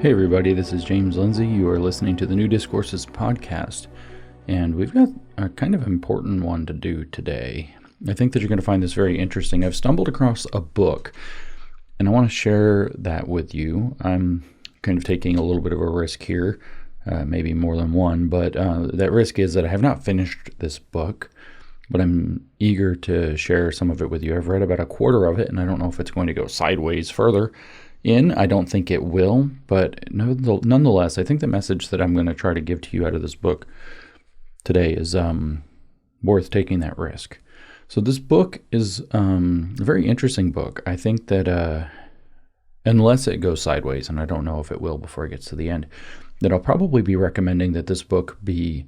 Hey everybody, this is James Lindsay. You are listening to the New Discourses podcast, and we've got a kind of important one to do today. I think that you're going to find this very interesting. I've stumbled across a book, and I want to share that with you. I'm kind of taking a little bit of a risk here, maybe more than one, but that risk is that I have not finished this book, but I'm eager to share some of it with you. I've read about a quarter of it, and I don't know if it's going to go sideways further. I don't think it will, but nonetheless, I think the message that I'm going to try to give to you out of this book today is worth taking that risk. So this book is a very interesting book. I think that unless it goes sideways, and I don't know if it will before it gets to the end, that I'll probably be recommending that this book be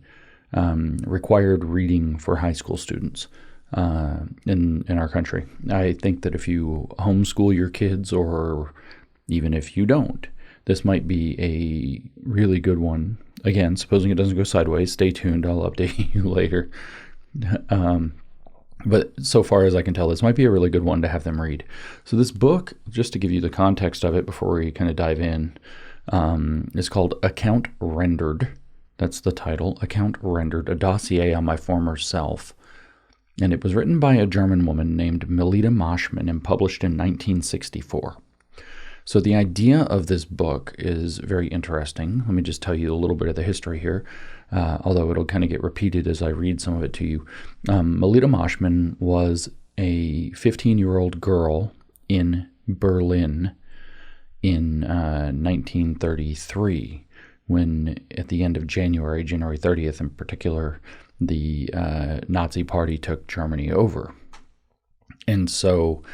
required reading for high school students in our country. I think that if you homeschool your kids, or even if you don't, this might be a really good one. Again, supposing it doesn't go sideways, stay tuned. I'll update you later. But so far as I can tell, this might be a really good one to have them read. So this book, just to give you the context of it before we kind of dive in, is called Account Rendered. That's the title, Account Rendered, a dossier on my former self. And it was written by a German woman named Melita Moschman and published in 1964. So the idea of this book is very interesting. Let me just tell you a little bit of the history here, although it'll kind of get repeated as I read some of it to you. Melita Moschman was a 15-year-old girl in Berlin in 1933, when at the end of January 30th in particular, the Nazi Party took Germany over. And so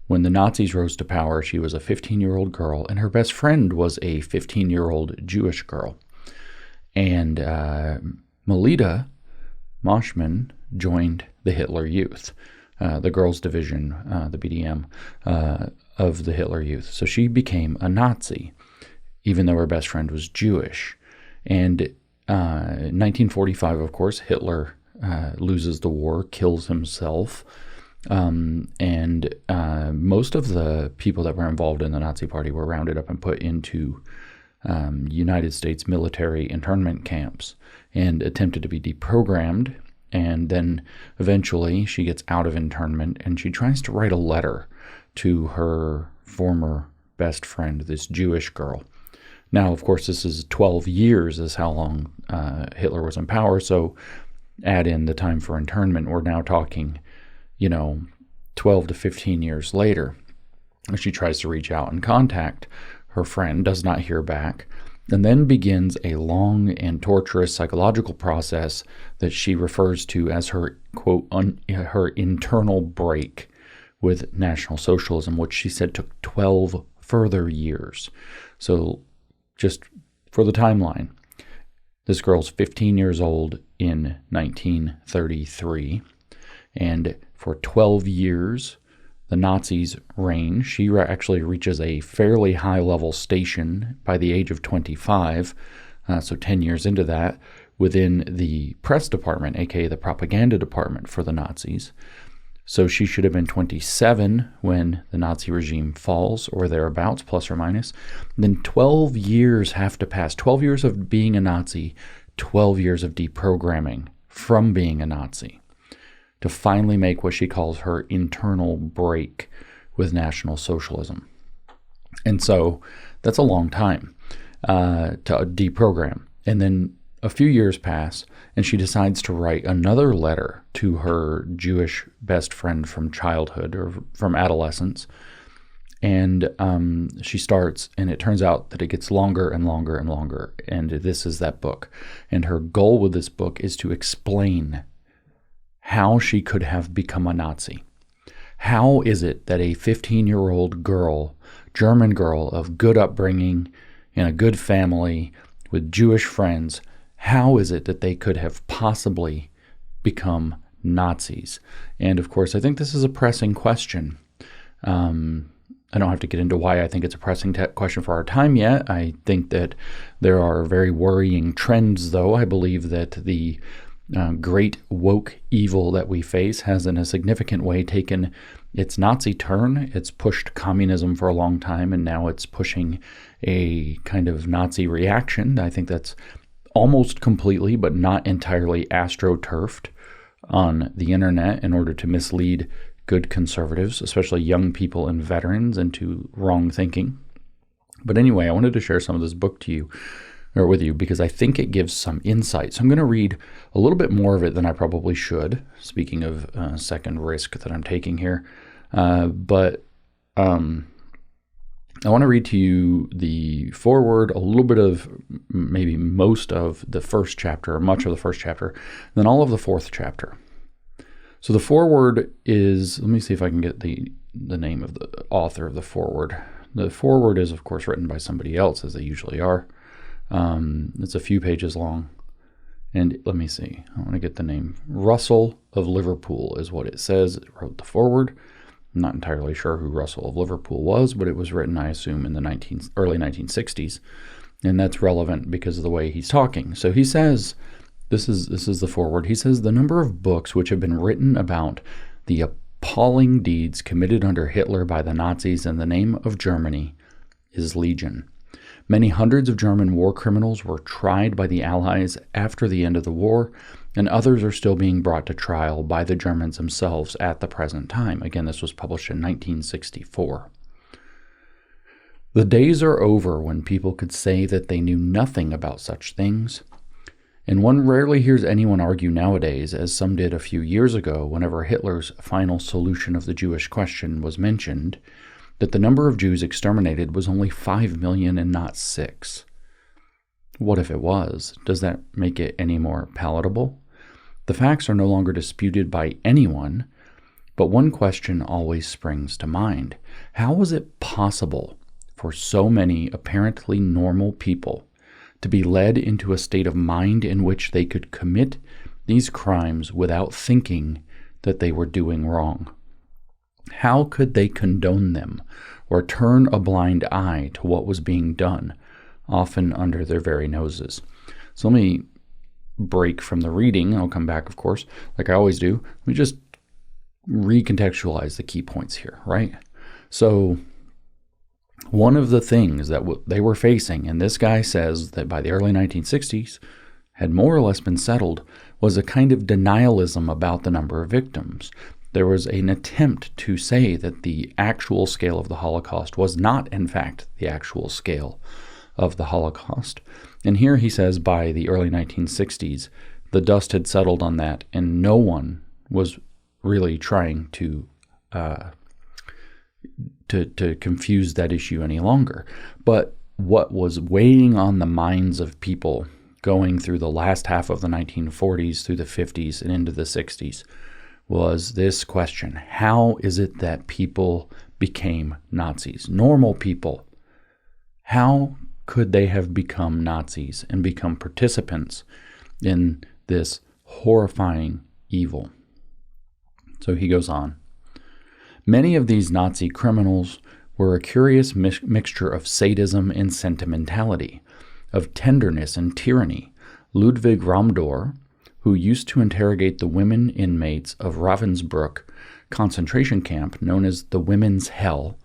when the Nazis rose to power, she was a 15-year-old girl, and her best friend was a 15-year-old Jewish girl. And Melita Moschman joined the Hitler Youth, the girls' division, the BDM, of the Hitler Youth. So she became a Nazi, even though her best friend was Jewish. And in 1945, of course, Hitler loses the war, kills himself, and most of the people that were involved in the Nazi Party were rounded up and put into United States military internment camps and attempted to be deprogrammed. And then eventually she gets out of internment, and she tries to write a letter to her former best friend, this Jewish girl. Now, of course, this is 12 years is how long Hitler was in power, so add in the time for internment, we're now talking 12 to 15 years later. She tries to reach out and contact her friend, does not hear back, and then begins a long and torturous psychological process that she refers to as her, quote, her internal break with National Socialism, which she said took 12 further years. So just for the timeline, this girl's 15 years old in 1933, and for 12 years, the Nazis reign. She actually reaches a fairly high-level station by the age of 25, so 10 years into that, within the press department, aka the propaganda department for the Nazis. So she should have been 27 when the Nazi regime falls, or thereabouts, plus or minus. Then 12 years have to pass. 12 years of being a Nazi, 12 years of deprogramming from being a Nazi, to finally make what she calls her internal break with National Socialism. And so that's a long time to deprogram. And then a few years pass, and she decides to write another letter to her Jewish best friend from childhood, or from adolescence. And she starts, and it turns out that it gets longer and longer and longer. And this is that book. And her goal with this book is to explain how she could have become a Nazi. How is it that a 15-year-old girl, German girl of good upbringing, in a good family, with Jewish friends, how is it that they could have possibly become Nazis? And of course, I think this is a pressing question. I don't have to get into why I think it's a pressing question for our time yet. I think that there are very worrying trends, though. I believe that the great woke evil that we face has in a significant way taken its Nazi turn. It's pushed communism for a long time, and now it's pushing a kind of Nazi reaction. I think that's almost completely, but not entirely, astroturfed on the internet in order to mislead good conservatives, especially young people and veterans, into wrong thinking. But anyway, I wanted to share some of this book to you, or with you, because I think it gives some insight. So I'm going to read a little bit more of it than I probably should, speaking of second risk that I'm taking here. But I want to read to you the foreword, a little bit of, maybe most of the first chapter, or much of the first chapter, then all of the fourth chapter. So the foreword is, let me see if I can get the name of the author of the foreword. The foreword is, of course, written by somebody else, as they usually are. It's a few pages long. And let me see. I want to get the name. Russell of Liverpool is what it says. It wrote the foreword. I'm not entirely sure who Russell of Liverpool was, but it was written, I assume, in the early 1960s. And that's relevant because of the way he's talking. So he says, this is the foreword. He says, the number of books which have been written about the appalling deeds committed under Hitler by the Nazis in the name of Germany is legion. Many hundreds of German war criminals were tried by the Allies after the end of the war, and others are still being brought to trial by the Germans themselves at the present time. Again, this was published in 1964. The days are over when people could say that they knew nothing about such things. And one rarely hears anyone argue nowadays, as some did a few years ago whenever Hitler's final solution of the Jewish question was mentioned, that the number of Jews exterminated was only 5 million and not 6. What if it was? Does that make it any more palatable? The facts are no longer disputed by anyone, but one question always springs to mind. How was it possible for so many apparently normal people to be led into a state of mind in which they could commit these crimes without thinking that they were doing wrong? How could they condone them or turn a blind eye to what was being done, often under their very noses? So let me break from the reading. I'll come back, of course, like I always do. Let me just recontextualize the key points here, right? So one of the things that they were facing, and this guy says that by the early 1960s had more or less been settled, was a kind of denialism about the number of victims. There was an attempt to say that the actual scale of the Holocaust was not, in fact, the actual scale of the Holocaust. And here he says by the early 1960s, the dust had settled on that, and no one was really trying to confuse that issue any longer. But what was weighing on the minds of people going through the last half of the 1940s, through the 50s, and into the 60s, was this question: how is it that people became Nazis? Normal people. How could they have become Nazis and become participants in this horrifying evil? So he goes on. Many of these Nazi criminals were a curious mixture of sadism and sentimentality, of tenderness and tyranny. Ludwig Ramdor, who used to interrogate the women inmates of Ravensbrück concentration camp, known as the Women's Hell,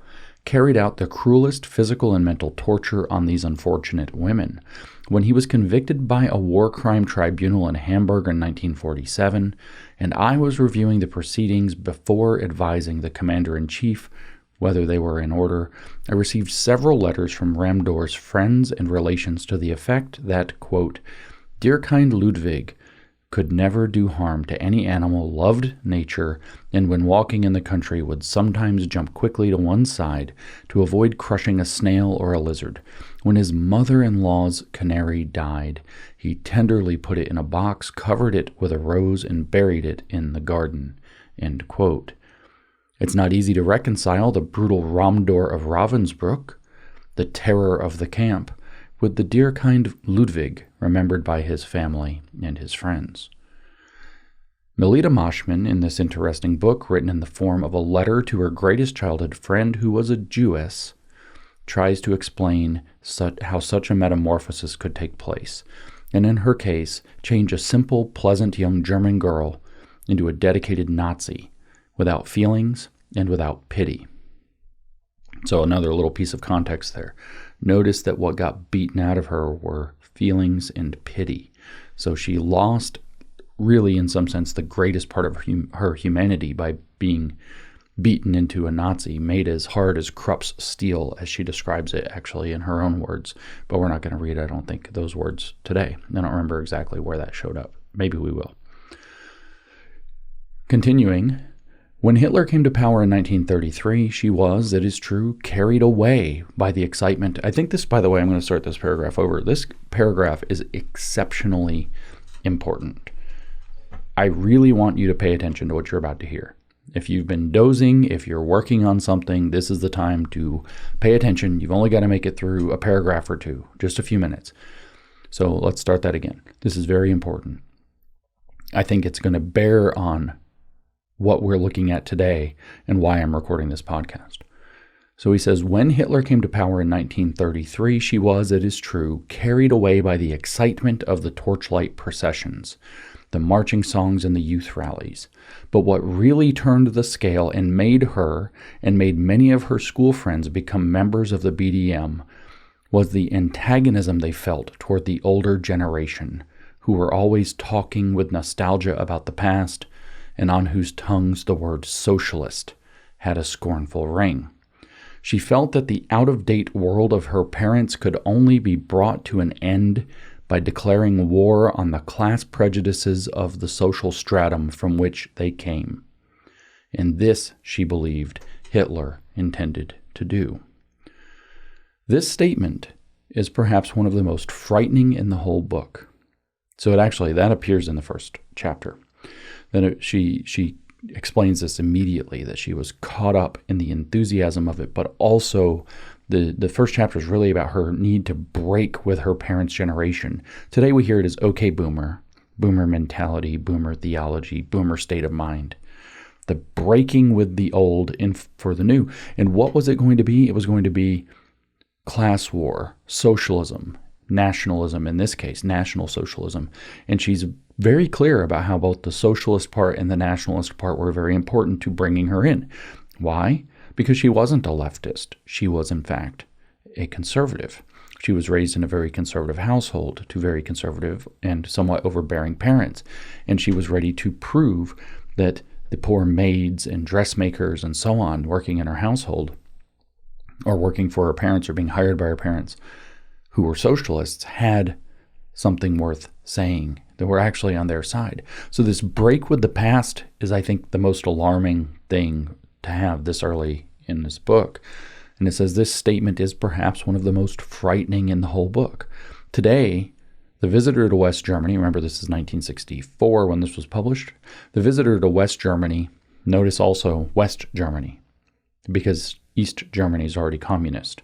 carried out the cruelest physical and mental torture on these unfortunate women. When he was convicted by a war crime tribunal in Hamburg in 1947, and I was reviewing the proceedings before advising the commander-in-chief whether they were in order, I received several letters from Ramdor's friends and relations to the effect that, quote, "Dear kind Ludwig could never do harm to any animal, loved nature, and when walking in the country would sometimes jump quickly to one side to avoid crushing a snail or a lizard. When his mother-in-law's canary died, he tenderly put it in a box, covered it with a rose, and buried it in the garden." End quote. It's not easy to reconcile the brutal Ramdor of Ravensbrück, the terror of the camp, with the dear kind Ludwig, remembered by his family and his friends. Melita Moshman, in this interesting book, written in the form of a letter to her greatest childhood friend who was a Jewess, tries to explain how such a metamorphosis could take place, and in her case, change a simple, pleasant young German girl into a dedicated Nazi, without feelings and without pity. So another little piece of context there. Notice that what got beaten out of her were feelings and pity. So she lost, really, in some sense, the greatest part of her humanity by being beaten into a Nazi, made as hard as Krupp's steel, as she describes it, actually, in her own words. But we're not going to read, I don't think, those words today. I don't remember exactly where that showed up. Maybe we will. Continuing, when Hitler came to power in 1933, she was, it is true, carried away by the excitement. I think this, by the way, I'm going to start this paragraph over. This paragraph is exceptionally important. I really want you to pay attention to what you're about to hear. If you've been dozing, if you're working on something, this is the time to pay attention. You've only got to make it through a paragraph or two, just a few minutes. So let's start that again. This is very important. I think it's going to bear on what we're looking at today and why I'm recording this podcast. So he says, when Hitler came to power in 1933, she was, it is true, carried away by the excitement of the torchlight processions, the marching songs and the youth rallies. But what really turned the scale and made her and made many of her school friends become members of the BDM was the antagonism they felt toward the older generation, who were always talking with nostalgia about the past and on whose tongues the word socialist had a scornful ring. She felt that the out-of-date world of her parents could only be brought to an end by declaring war on the class prejudices of the social stratum from which they came. And this, she believed, Hitler intended to do. This statement is perhaps one of the most frightening in the whole book. So that appears in the first chapter. Then she explains this immediately, that she was caught up in the enthusiasm of it, but also the first chapter is really about her need to break with her parents' generation. Today we hear it as okay boomer, boomer mentality, boomer theology, boomer state of mind. The breaking with the old for the new. And what was it going to be? It was going to be class war, socialism, nationalism, in this case, National Socialism. And she's very clear about how both the socialist part and the nationalist part were very important to bringing her in. Why? Because she wasn't a leftist. She was, in fact, a conservative. She was raised in a very conservative household to very conservative and somewhat overbearing parents. And she was ready to prove that the poor maids and dressmakers and so on working in her household, or working for her parents or being hired by her parents, who were socialists, had something worth saying, that were actually on their side. So this break with the past is, I think, the most alarming thing to have this early in this book. And it says this statement is perhaps one of the most frightening in the whole book. Today, the visitor to West Germany, remember this is 1964 when this was published, the visitor to West Germany, notice also West Germany, because East Germany is already communist.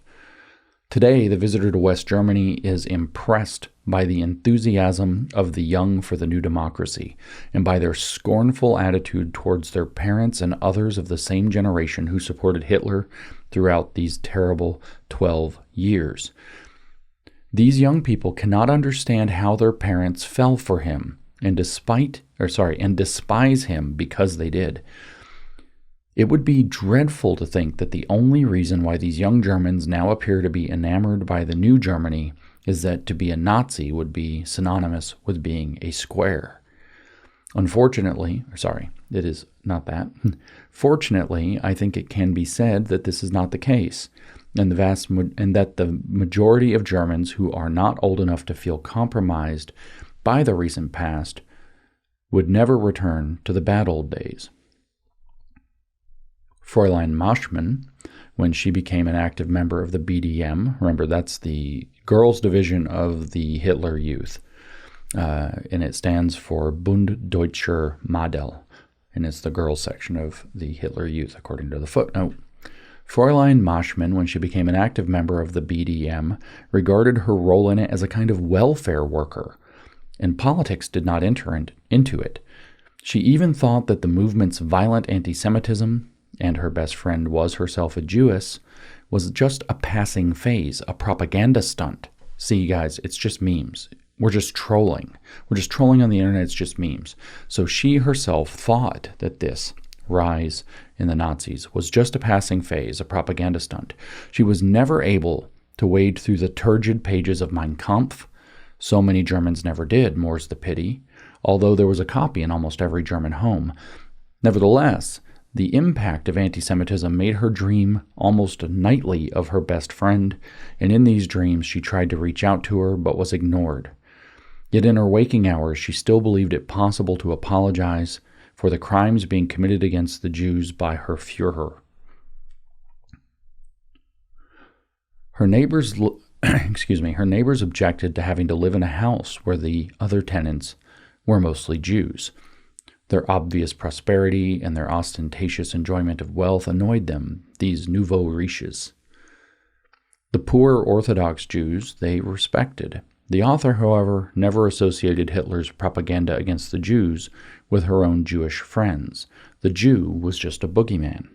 Today, the visitor to West Germany is impressed by the enthusiasm of the young for the new democracy and by their scornful attitude towards their parents and others of the same generation who supported Hitler throughout these terrible 12 years. These young people cannot understand how their parents fell for him and despise him because they did. It would be dreadful to think that the only reason why these young Germans now appear to be enamored by the new Germany is that to be a Nazi would be synonymous with being a square. It is not that. Fortunately, I think it can be said that this is not the case, and that the majority of Germans who are not old enough to feel compromised by the recent past would never return to the bad old days. Fräulein Maschmann, when she became an active member of the BDM, remember that's the girls' division of the Hitler Youth, and it stands for Bund Deutscher Mädel, and it's the girls' section of the Hitler Youth, according to the footnote. Fräulein Maschmann, when she became an active member of the BDM, regarded her role in it as a kind of welfare worker, and politics did not enter into it. She even thought that the movement's violent anti-Semitism, and her best friend was herself a Jewess, was just a passing phase, a propaganda stunt. See, guys, it's just memes. We're just trolling. We're just trolling on the internet. It's just memes. So she herself thought that this rise in the Nazis was just a passing phase, a propaganda stunt. She was never able to wade through the turgid pages of Mein Kampf. So many Germans never did, more's the pity, although there was a copy in almost every German home. Nevertheless, the impact of anti-Semitism made her dream almost nightly of her best friend, and in these dreams she tried to reach out to her but was ignored. Yet in her waking hours she still believed it possible to apologize for the crimes being committed against the Jews by her Führer. Her neighbors objected to having to live in a house where the other tenants were mostly Jews. Their obvious prosperity and their ostentatious enjoyment of wealth annoyed them, these nouveaux riches. The poor Orthodox Jews they respected. The author, however, never associated Hitler's propaganda against the Jews with her own Jewish friends. The Jew was just a boogeyman.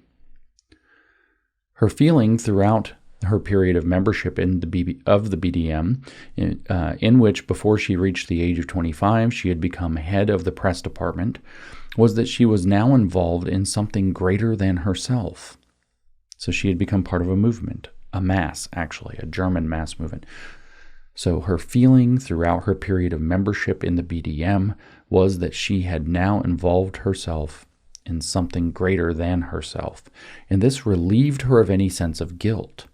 Her feeling throughout her period of membership of the BDM, in which before she reached the age of 25 she had become head of the press department, was that she was now involved in something greater than herself. So she had become part of a movement, a mass actually, a German mass movement. So her feeling throughout her period of membership in the BDM was that she had now involved herself in something greater than herself, and this relieved her of any sense of guilt.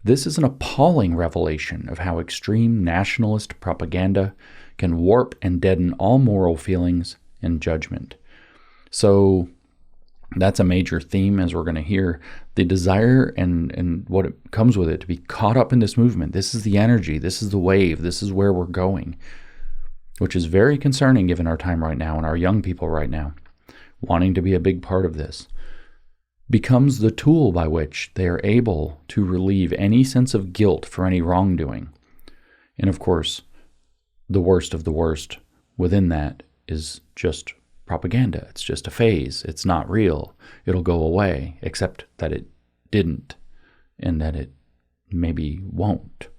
This is an appalling revelation of how extreme nationalist propaganda can warp and deaden all moral feelings and judgment. So that's a major theme, as we're going to hear. The desire and what it comes with it to be caught up in this movement. This is the energy. This is the wave. This is where we're going, which is very concerning given our time right now and our young people right now, wanting to be a big part of this, becomes the tool by which they are able to relieve any sense of guilt for any wrongdoing. And of course, the worst of the worst within that is just propaganda. It's just a phase. It's not real. It'll go away, except that it didn't, and that it maybe won't.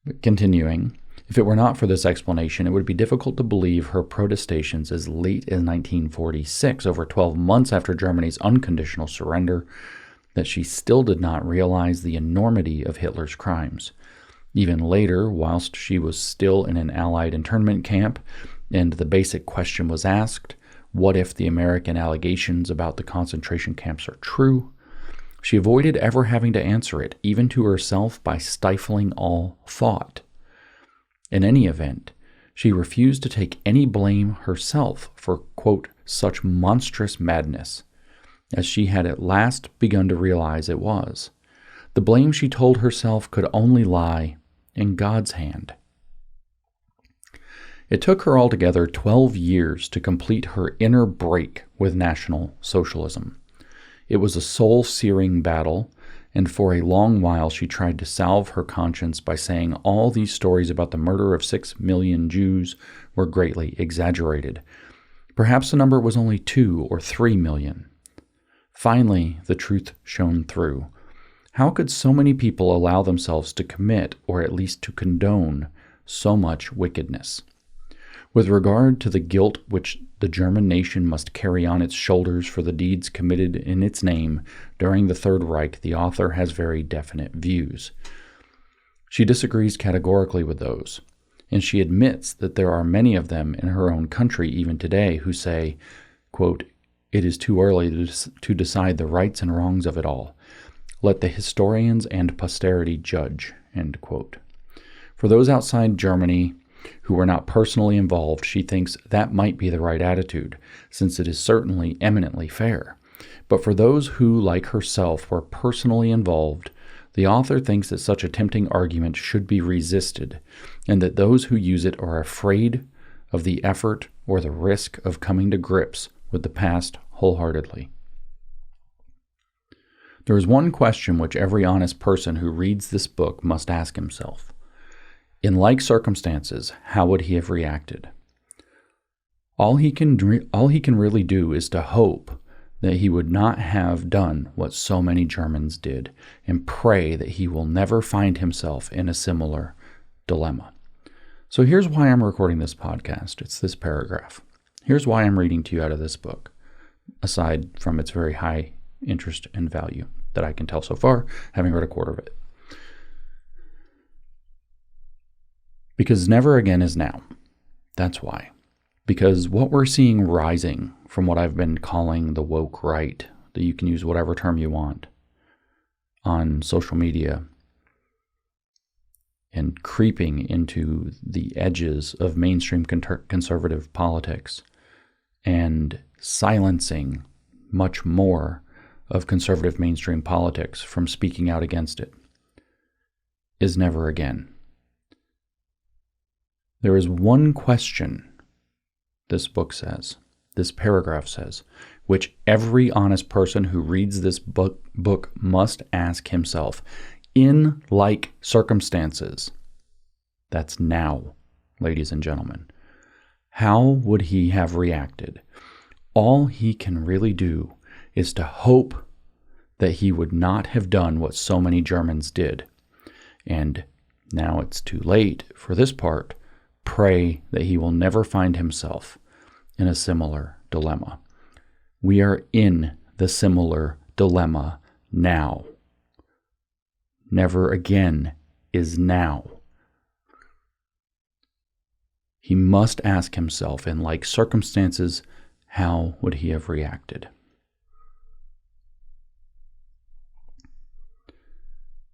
But continuing, if it were not for this explanation, it would be difficult to believe her protestations as late as 1946, over 12 months after Germany's unconditional surrender, that she still did not realize the enormity of Hitler's crimes. Even later, whilst she was still in an Allied internment camp, and the basic question was asked, what if the American allegations about the concentration camps are true? She avoided ever having to answer it, even to herself, by stifling all thought. In any event, she refused to take any blame herself for, quote, such monstrous madness, as she had at last begun to realize it was. The blame, she told herself, could only lie in God's hand. It took her altogether 12 years to complete her inner break with National Socialism. It was a soul-searing battle, and for a long while she tried to salve her conscience by saying all these stories about the murder of 6 million Jews were greatly exaggerated. Perhaps the number was only 2 or 3 million. Finally, the truth shone through. How could so many people allow themselves to commit, or at least to condone, so much wickedness? With regard to the guilt which the German nation must carry on its shoulders for the deeds committed in its name during the Third Reich, the author has very definite views. She disagrees categorically with those, and she admits that there are many of them in her own country even today who say, quote, "It is too early to decide the rights and wrongs of it all. Let the historians and posterity judge," end quote. For those outside Germany who were not personally involved, she thinks that might be the right attitude, since it is certainly eminently fair. But for those who, like herself, were personally involved, the author thinks that such a tempting argument should be resisted, and that those who use it are afraid of the effort or the risk of coming to grips with the past wholeheartedly. There is one question which every honest person who reads this book must ask himself. In like circumstances, how would he have reacted? All he can really do is to hope that he would not have done what so many Germans did, and pray that he will never find himself in a similar dilemma. So here's why I'm recording this podcast. It's this paragraph. Here's why I'm reading to you out of this book. aside from its very high interest and value that I can tell so far, having read a quarter of it. Because never again is now. That's why. Because what we're seeing rising from what I've been calling the woke right, that you can use whatever term you want, on social media, and creeping into the edges of mainstream conservative politics, and silencing much more of conservative mainstream politics from speaking out against it, is never again. There is one question, this book says, this paragraph says, which every honest person who reads this book must ask himself, in like circumstances. That's now, ladies and gentlemen. How would he have reacted? All he can really do is to hope that he would not have done what so many Germans did. And now it's too late for this part. Pray that he will never find himself in a similar dilemma. We are in the similar dilemma now. Never again is now. He must ask himself, in like circumstances, how would he have reacted?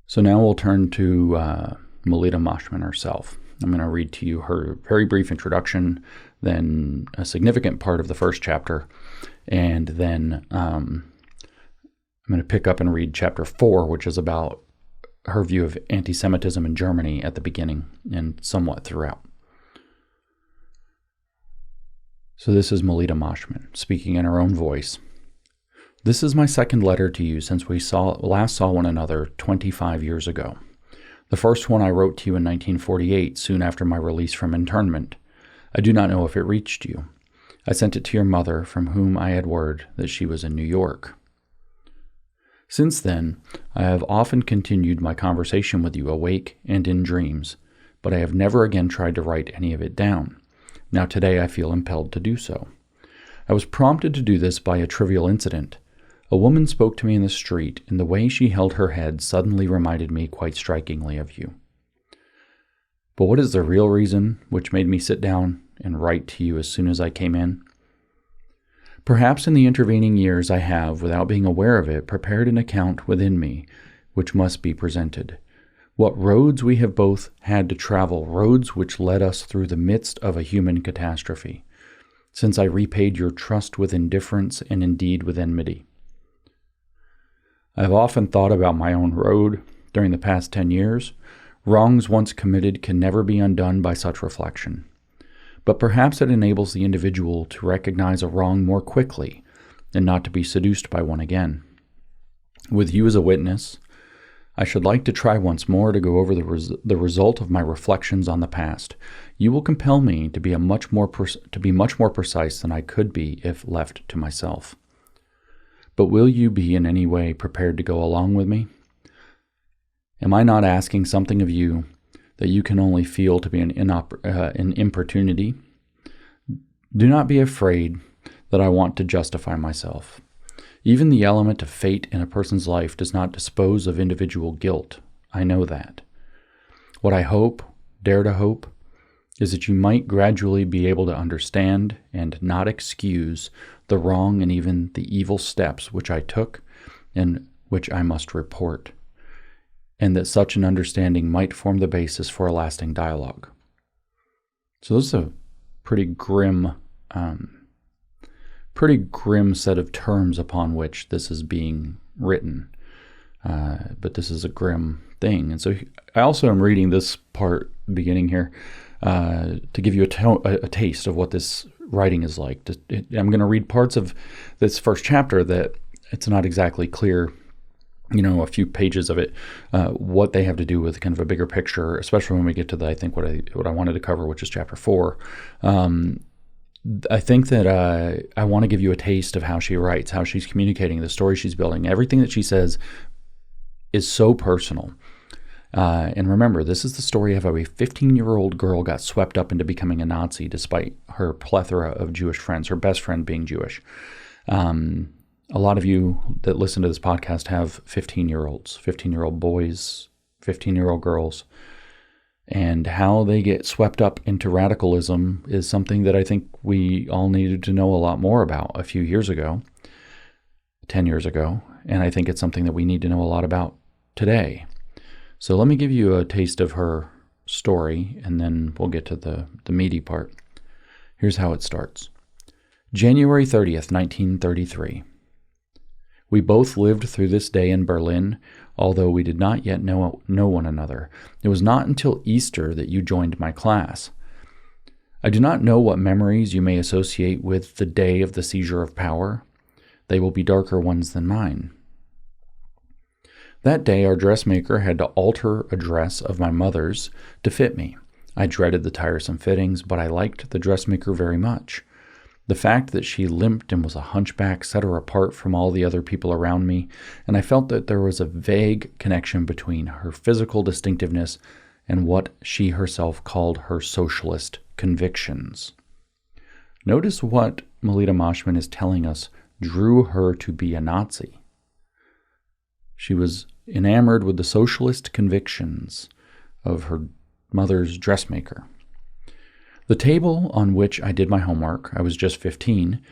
So now we'll turn to Melita Moshman herself. I'm going to read to you her very brief introduction, then a significant part of the first chapter, and then I'm going to pick up and read chapter 4, which is about her view of anti-Semitism in Germany at the beginning and somewhat throughout. So this is Melita Moshman speaking in her own voice. This is my second letter to you since we last saw one another 25 years ago. The first one I wrote to you in 1948, soon after my release from internment. I do not know if it reached you. I sent it to your mother, from whom I had word that she was in New York. Since then, I have often continued my conversation with you awake and in dreams, but I have never again tried to write any of it down. Now today I feel impelled to do so. I was prompted to do this by a trivial incident. A woman spoke to me in the street, and the way she held her head suddenly reminded me quite strikingly of you. But what is the real reason which made me sit down and write to you as soon as I came in? Perhaps in the intervening years I have, without being aware of it, prepared an account within me which must be presented. What roads we have both had to travel, roads which led us through the midst of a human catastrophe, since I repaid your trust with indifference and indeed with enmity. I have often thought about my own road during the past 10 years. Wrongs once committed can never be undone by such reflection. But perhaps it enables the individual to recognize a wrong more quickly and not to be seduced by one again. With you as a witness, I should like to try once more to go over the result of my reflections on the past. You will compel me to be much more precise than I could be if left to myself. But will you be in any way prepared to go along with me? Am I not asking something of you that you can only feel to be an importunity? Do not be afraid that I want to justify myself. Even the element of fate in a person's life does not dispose of individual guilt. I know that. What I dare to hope, is that you might gradually be able to understand and not excuse the wrong and even the evil steps which I took and which I must report, and that such an understanding might form the basis for a lasting dialogue. So this is a pretty grim set of terms upon which this is being written. But this is a grim thing. And so I also am reading this part beginning here to give you a taste of what this writing is like. I'm going to read parts of this first chapter that it's not exactly clear, a few pages of it, what they have to do with kind of a bigger picture, especially when we get to what I wanted to cover, which is chapter 4. I think that I want to give you a taste of how she writes, how she's communicating, the story she's building. Everything that she says is so personal. And remember, this is the story of how a 15-year-old girl got swept up into becoming a Nazi despite her plethora of Jewish friends, her best friend being Jewish. A lot of you that listen to this podcast have 15-year-olds, 15-year-old boys, 15-year-old girls. And how they get swept up into radicalism is something that I think we all needed to know a lot more about a few years ago, 10 years ago. And I think it's something that we need to know a lot about today. So let me give you a taste of her story, and then we'll get to the meaty part. Here's how it starts. January 30th, 1933. We both lived through this day in Berlin, although we did not yet know one another. It was not until Easter that you joined my class. I do not know what memories you may associate with the day of the seizure of power. They will be darker ones than mine. That day, our dressmaker had to alter a dress of my mother's to fit me. I dreaded the tiresome fittings, but I liked the dressmaker very much. The fact that she limped and was a hunchback set her apart from all the other people around me, and I felt that there was a vague connection between her physical distinctiveness and what she herself called her socialist convictions. Notice what Melita Moshman is telling us drew her to be a Nazi. She was enamored with the socialist convictions of her mother's dressmaker. The table on which I did my homework, I was just 15,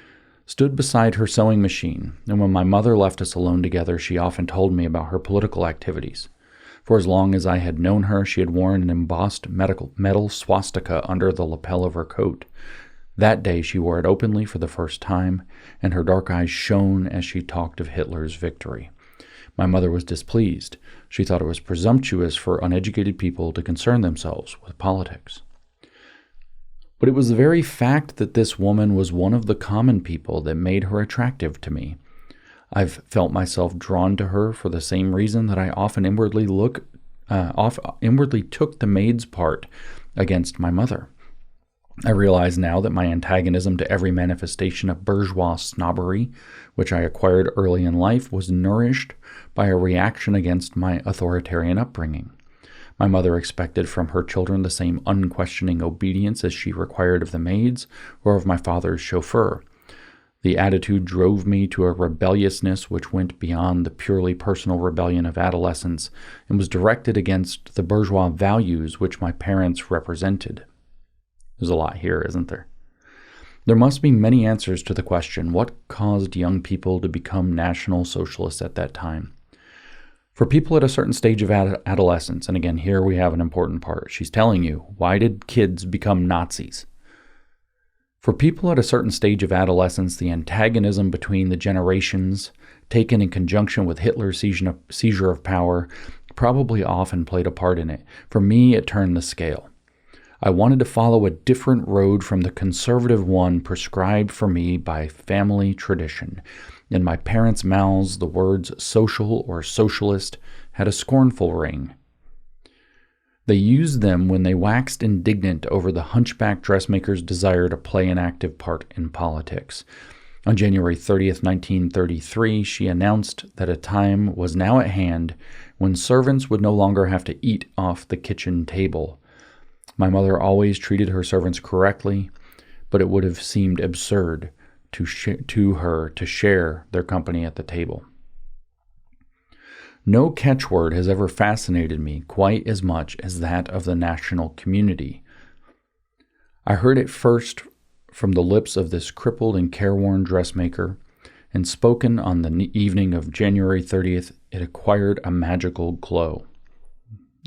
stood beside her sewing machine, and when my mother left us alone together, she often told me about her political activities. For as long as I had known her, she had worn an embossed metal swastika under the lapel of her coat. That day she wore it openly for the first time, and her dark eyes shone as she talked of Hitler's victory. My mother was displeased. She thought it was presumptuous for uneducated people to concern themselves with politics. But it was the very fact that this woman was one of the common people that made her attractive to me. I've felt myself drawn to her for the same reason that I often inwardly took the maid's part against my mother. I realize now that my antagonism to every manifestation of bourgeois snobbery, which I acquired early in life, was nourished by a reaction against my authoritarian upbringing. My mother expected from her children the same unquestioning obedience as she required of the maids or of my father's chauffeur. The attitude drove me to a rebelliousness which went beyond the purely personal rebellion of adolescence and was directed against the bourgeois values which my parents represented. There's a lot here, isn't there? There must be many answers to the question, what caused young people to become National Socialists at that time? For people at a certain stage of adolescence, and again, here we have an important part. She's telling you, why did kids become Nazis? For people at a certain stage of adolescence, the antagonism between the generations, taken in conjunction with Hitler's seizure of power, probably often played a part in it. For me, it turned the scale. I wanted to follow a different road from the conservative one prescribed for me by family tradition. In my parents' mouths, the words social or socialist had a scornful ring. They used them when they waxed indignant over the hunchback dressmaker's desire to play an active part in politics. On January 30th, 1933, she announced that a time was now at hand when servants would no longer have to eat off the kitchen table. My mother always treated her servants correctly, but it would have seemed absurd to her to share their company at the table. No catchword has ever fascinated me quite as much as that of the national community. I heard it first from the lips of this crippled and careworn dressmaker, and spoken on the evening of January 30th, it acquired a magical glow.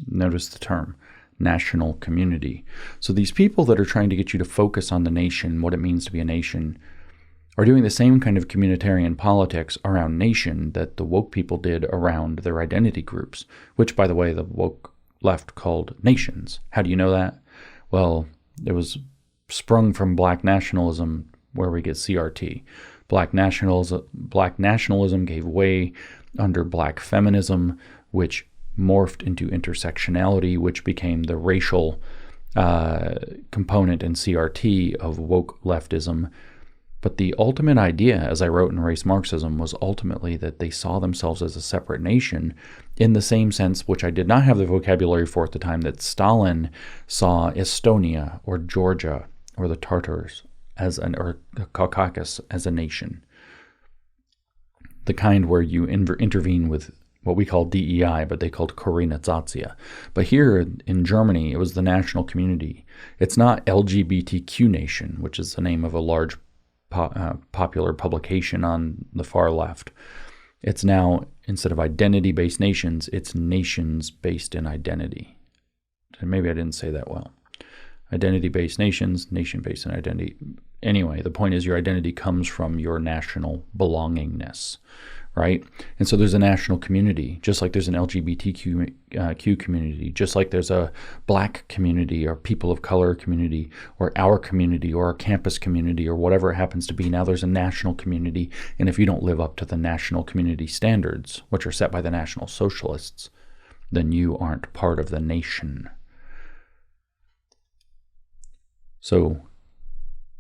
Notice the term, national community. So these people that are trying to get you to focus on the nation, what it means to be a nation, are doing the same kind of communitarian politics around nation that the woke people did around their identity groups, which, by the way, the woke left called nations. How do you know that? Well, it was sprung from black nationalism, where we get CRT. Black nationalism gave way under black feminism, which morphed into intersectionality, which became the racial component in CRT of woke leftism. But the ultimate idea, as I wrote in Race Marxism, was ultimately that they saw themselves as a separate nation in the same sense, which I did not have the vocabulary for at the time, that Stalin saw Estonia or Georgia or the Tartars or Caucasus as a nation. the kind where you intervene with what we call DEI, but they called Koreanizatia. But here in Germany, it was the national community. It's not LGBTQ Nation, which is the name of a large popular publication on the far left. It's now, instead of identity-based nations, it's nations based in identity. Maybe I didn't say that well. Identity-based nations, nation-based in identity. Anyway, the point is your identity comes from your national belongingness, right? And so there's a national community, just like there's an LGBTQ community, just like there's a Black community or people of color community or our community or our campus community or whatever it happens to be. Now there's a national community, and if you don't live up to the national community standards, which are set by the National Socialists, then you aren't part of the nation. So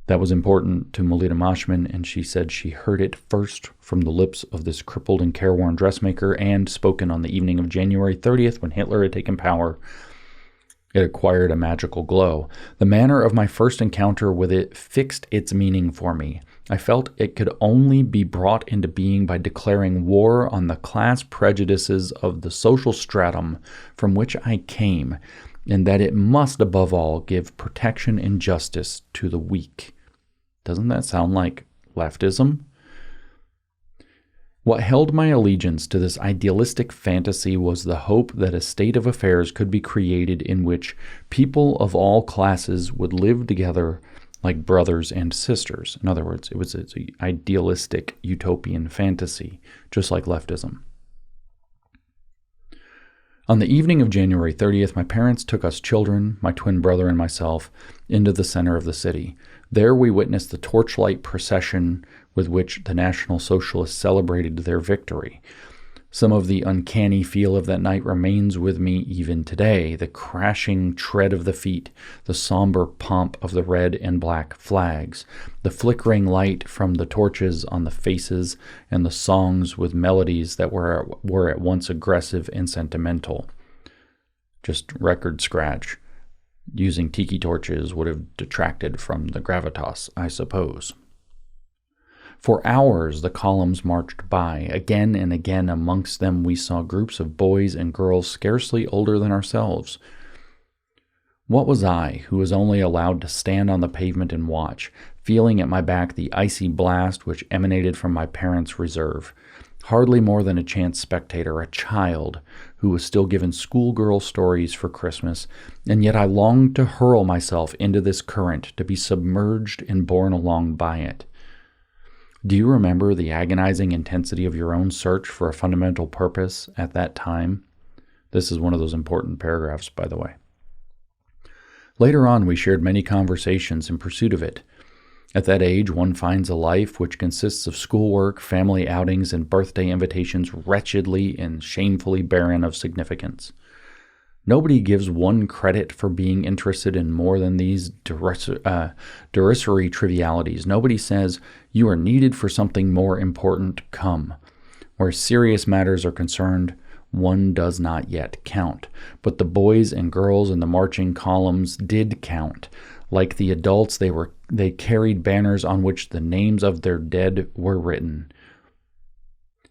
that was important to Melita Moshman, and she said she heard it first from the lips of this crippled and careworn dressmaker and spoken on the evening of January 30th when Hitler had taken power. It acquired a magical glow. The manner of my first encounter with it fixed its meaning for me. I felt it could only be brought into being by declaring war on the class prejudices of the social stratum from which I came, and that it must, above all, give protection and justice to the weak. Doesn't that sound like leftism? What held my allegiance to this idealistic fantasy was the hope that a state of affairs could be created in which people of all classes would live together like brothers and sisters. In other words, it was an idealistic utopian fantasy, just like leftism. On the evening of January 30th, my parents took us children, my twin brother and myself, into the center of the city. There we witnessed the torchlight procession with which the National Socialists celebrated their victory. Some of the uncanny feel of that night remains with me even today. The crashing tread of the feet, the somber pomp of the red and black flags, the flickering light from the torches on the faces, and the songs with melodies that were at once aggressive and sentimental. Just record scratch. Using tiki torches would have detracted from the gravitas, I suppose. For hours the columns marched by. Again and again amongst them we saw groups of boys and girls scarcely older than ourselves. What was I, who was only allowed to stand on the pavement and watch, feeling at my back the icy blast which emanated from my parents' reserve? Hardly more than a chance spectator, a child who was still given schoolgirl stories for Christmas, and yet I longed to hurl myself into this current, to be submerged and borne along by it. Do you remember the agonizing intensity of your own search for a fundamental purpose at that time? This is one of those important paragraphs, by the way. Later on, we shared many conversations in pursuit of it. At that age, one finds a life which consists of schoolwork, family outings, and birthday invitations wretchedly and shamefully barren of significance. Nobody gives one credit for being interested in more than these derisory trivialities. Nobody says, you are needed for something more important, come. Where serious matters are concerned, one does not yet count. But the boys and girls in the marching columns did count. Like the adults, they carried banners on which the names of their dead were written.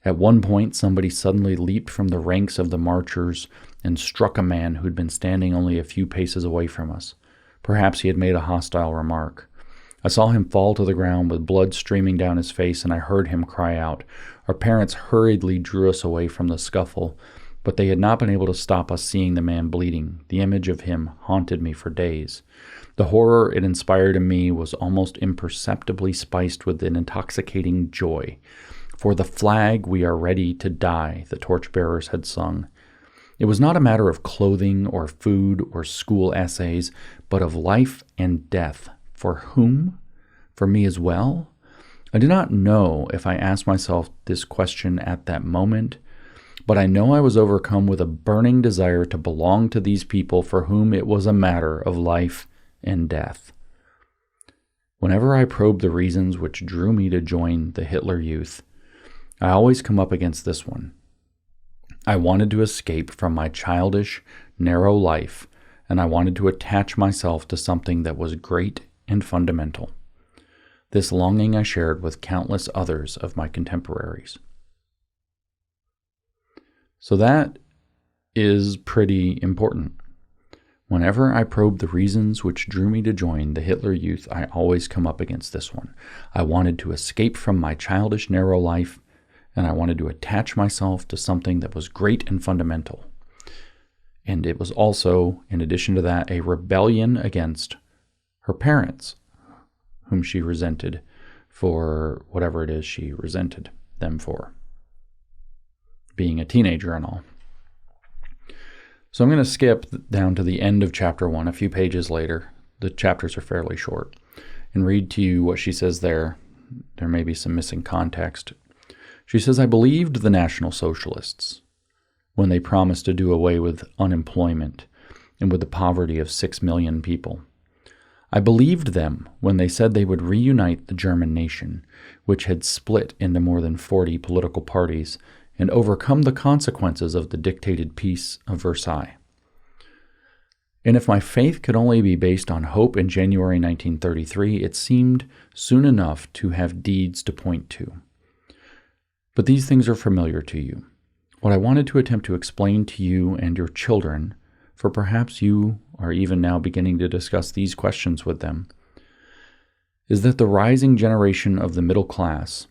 At one point, somebody suddenly leaped from the ranks of the marchers and struck a man who'd been standing only a few paces away from us. Perhaps he had made a hostile remark. I saw him fall to the ground with blood streaming down his face, and I heard him cry out. Our parents hurriedly drew us away from the scuffle, but they had not been able to stop us seeing the man bleeding. The image of him haunted me for days. The horror it inspired in me was almost imperceptibly spiced with an intoxicating joy. For the flag we are ready to die, the torchbearers had sung. It was not a matter of clothing or food or school essays, but of life and death. For whom? For me as well? I do not know if I asked myself this question at that moment, but I know I was overcome with a burning desire to belong to these people for whom it was a matter of life and death. Whenever I probe the reasons which drew me to join the Hitler Youth, I always come up against this one. I wanted to escape from my childish, narrow life, and I wanted to attach myself to something that was great and fundamental. This longing I shared with countless others of my contemporaries. So that is pretty important. Whenever I probe the reasons which drew me to join the Hitler Youth, I always come up against this one. I wanted to escape from my childish, narrow life, and I wanted to attach myself to something that was great and fundamental. And it was also, in addition to that, a rebellion against her parents, whom she resented for whatever it is she resented them for, being a teenager and all. So I'm going to skip down to the end of chapter 1, a few pages later. The chapters are fairly short, and read to you what she says there. There may be some missing context. She says, I believed the National Socialists when they promised to do away with unemployment and with the poverty of 6 million people. I believed them when they said they would reunite the German nation, which had split into more than 40 political parties, and overcome the consequences of the dictated Peace of Versailles. And if my faith could only be based on hope in January 1933, it seemed soon enough to have deeds to point to. But these things are familiar to you. What I wanted to attempt to explain to you and your children, for perhaps you are even now beginning to discuss these questions with them, is that the rising generation of the middle class,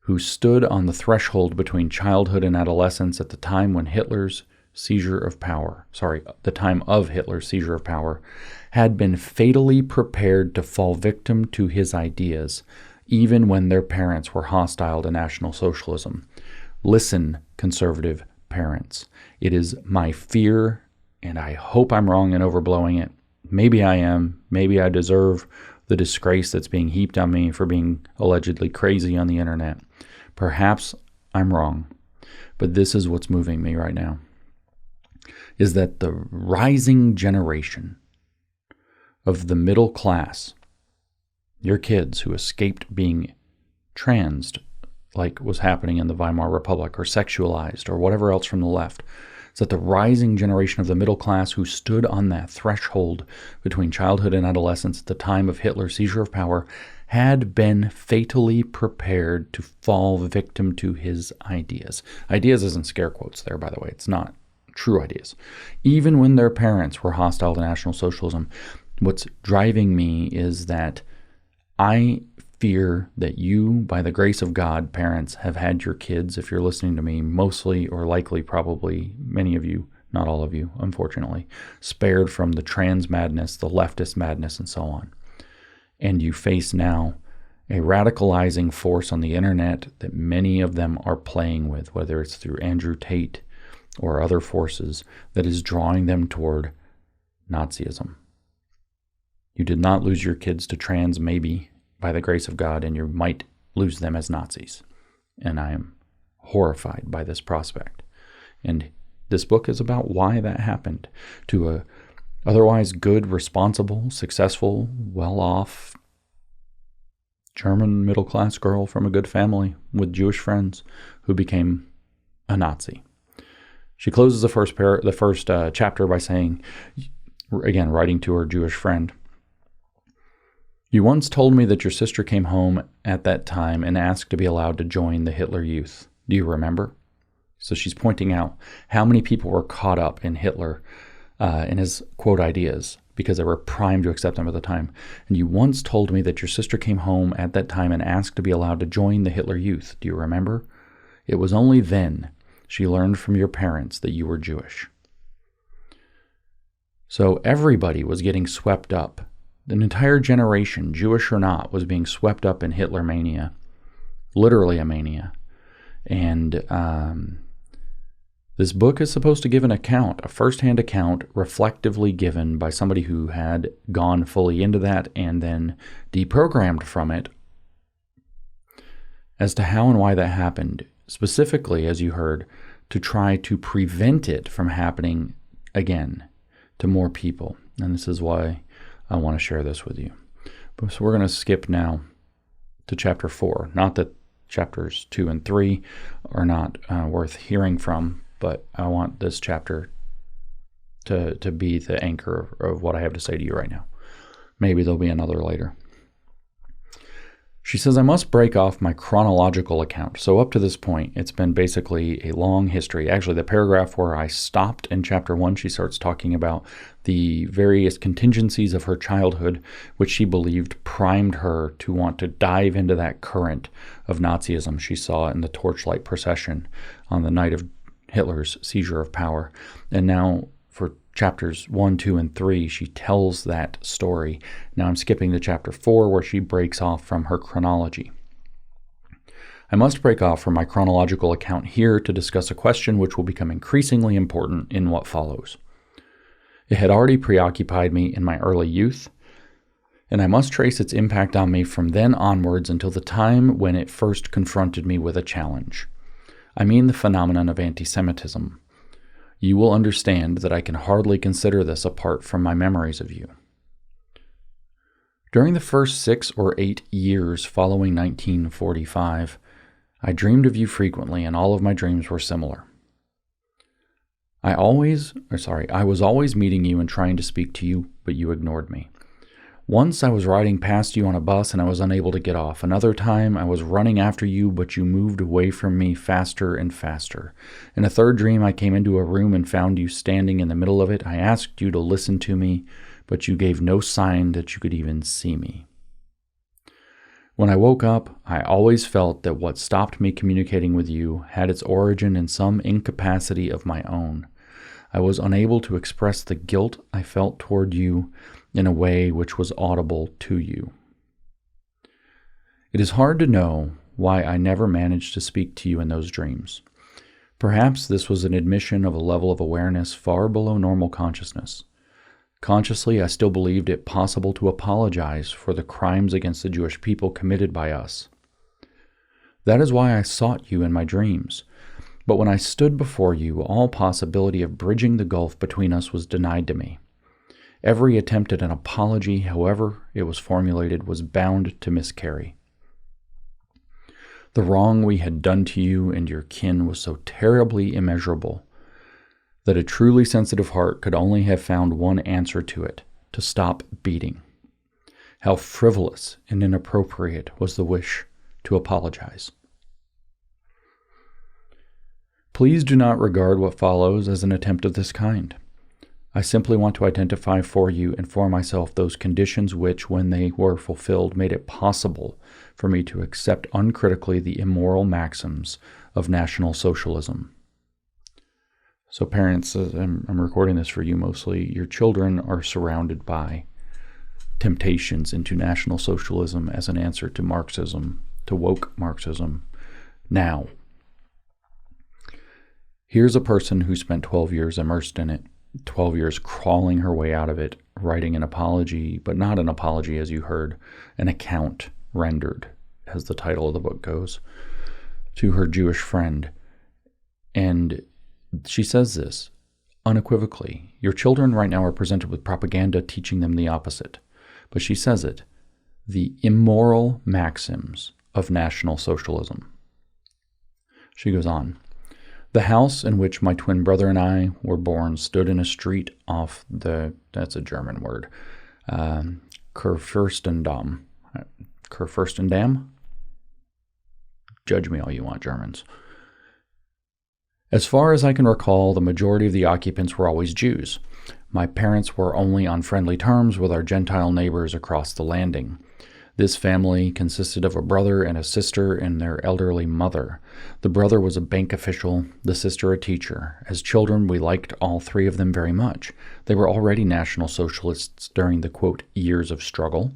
who stood on the threshold between childhood and adolescence at the time of Hitler's seizure of power, had been fatally prepared to fall victim to his ideas, even when their parents were hostile to National Socialism. Listen, conservative parents, it is my fear, and I hope I'm wrong in overblowing it. Maybe I am. Maybe I deserve the disgrace that's being heaped on me for being allegedly crazy on the internet. Perhaps I'm wrong, but this is what's moving me right now, is that the rising generation of the middle class, your kids who escaped being transed like was happening in the Weimar Republic, or sexualized, or whatever else from the left, is that the rising generation of the middle class who stood on that threshold between childhood and adolescence at the time of Hitler's seizure of power had been fatally prepared to fall victim to his ideas. Ideas isn't scare quotes there, by the way. It's not true ideas. Even when their parents were hostile to National Socialism, what's driving me is that I fear that you, by the grace of God, parents, have had your kids, if you're listening to me, mostly or likely probably many of you, not all of you, unfortunately, spared from the trans madness, the leftist madness, and so on. And you face now a radicalizing force on the internet that many of them are playing with, whether it's through Andrew Tate or other forces, that is drawing them toward Nazism. You did not lose your kids to trans, maybe, by the grace of God, and you might lose them as Nazis. And I am horrified by this prospect. And this book is about why that happened to a otherwise good, responsible, successful, well-off German middle-class girl from a good family with Jewish friends who became a Nazi. She closes the first chapter by saying, again, writing to her Jewish friend, "You once told me that your sister came home at that time and asked to be allowed to join the Hitler Youth. Do you remember?" So she's pointing out how many people were caught up in Hitler and his, quote, ideas because they were primed to accept them at the time. "And you once told me that your sister came home at that time and asked to be allowed to join the Hitler Youth. Do you remember? It was only then she learned from your parents that you were Jewish." So everybody was getting swept up. An entire generation, Jewish or not, was being swept up in Hitler mania, literally a mania. And this book is supposed to give an account, a first-hand account, reflectively given by somebody who had gone fully into that and then deprogrammed from it, as to how and why that happened, specifically, as you heard, to try to prevent it from happening again to more people. And this is why I want to share this with you. So we're going to skip now to chapter 4. Not that chapters 2 and 3 are not worth hearing from, but I want this chapter to be the anchor of what I have to say to you right now. Maybe there'll be another later. She says, I must break off my chronological account. So up to this point, it's been basically a long history. Actually, the paragraph where I stopped in chapter 1, she starts talking about the various contingencies of her childhood, which she believed primed her to want to dive into that current of Nazism she saw in the torchlight procession on the night of Hitler's seizure of power. And now for chapters 1, 2, and 3, she tells that story. Now I'm skipping to chapter 4, where she breaks off from her chronology. I must break off from my chronological account here to discuss a question which will become increasingly important in what follows. It had already preoccupied me in my early youth, and I must trace its impact on me from then onwards until the time when it first confronted me with a challenge. I mean the phenomenon of anti-Semitism. You will understand that I can hardly consider this apart from my memories of you. During the first 6 or 8 years following 1945, I dreamed of you frequently, and all of my dreams were similar. I was always meeting you and trying to speak to you, but you ignored me. Once I was riding past you on a bus and I was unable to get off. Another time I was running after you, but you moved away from me faster and faster. In a third dream, I came into a room and found you standing in the middle of it. I asked you to listen to me, but you gave no sign that you could even see me. When I woke up, I always felt that what stopped me communicating with you had its origin in some incapacity of my own. I was unable to express the guilt I felt toward you in a way which was audible to you. It is hard to know why I never managed to speak to you in those dreams. Perhaps this was an admission of a level of awareness far below normal consciousness. Consciously, I still believed it possible to apologize for the crimes against the Jewish people committed by us. That is why I sought you in my dreams. But when I stood before you, all possibility of bridging the gulf between us was denied to me. Every attempt at an apology, however it was formulated, was bound to miscarry. The wrong we had done to you and your kin was so terribly immeasurable that a truly sensitive heart could only have found one answer to it: to stop beating. How frivolous and inappropriate was the wish to apologize. Please do not regard what follows as an attempt of this kind. I simply want to identify for you and for myself those conditions which, when they were fulfilled, made it possible for me to accept uncritically the immoral maxims of National Socialism. So parents, I'm recording this for you mostly, your children are surrounded by temptations into National Socialism as an answer to Marxism, to woke Marxism, now. Here's a person who spent 12 years immersed in it, 12 years crawling her way out of it, writing an apology, but not an apology as you heard, an account rendered, as the title of the book goes, to her Jewish friend. And she says this unequivocally. Your children right now are presented with propaganda teaching them the opposite. But she says it, the immoral maxims of National Socialism. She goes on. The house in which my twin brother and I were born stood in a street off that's a German word, Kurfürstendamm. Kurfürstendamm? Judge me all you want, Germans. As far as I can recall, the majority of the occupants were always Jews. My parents were only on friendly terms with our Gentile neighbors across the landing. This family consisted of a brother and a sister and their elderly mother. The brother was a bank official, the sister a teacher. As children, we liked all three of them very much. They were already National Socialists during the, quote, years of struggle.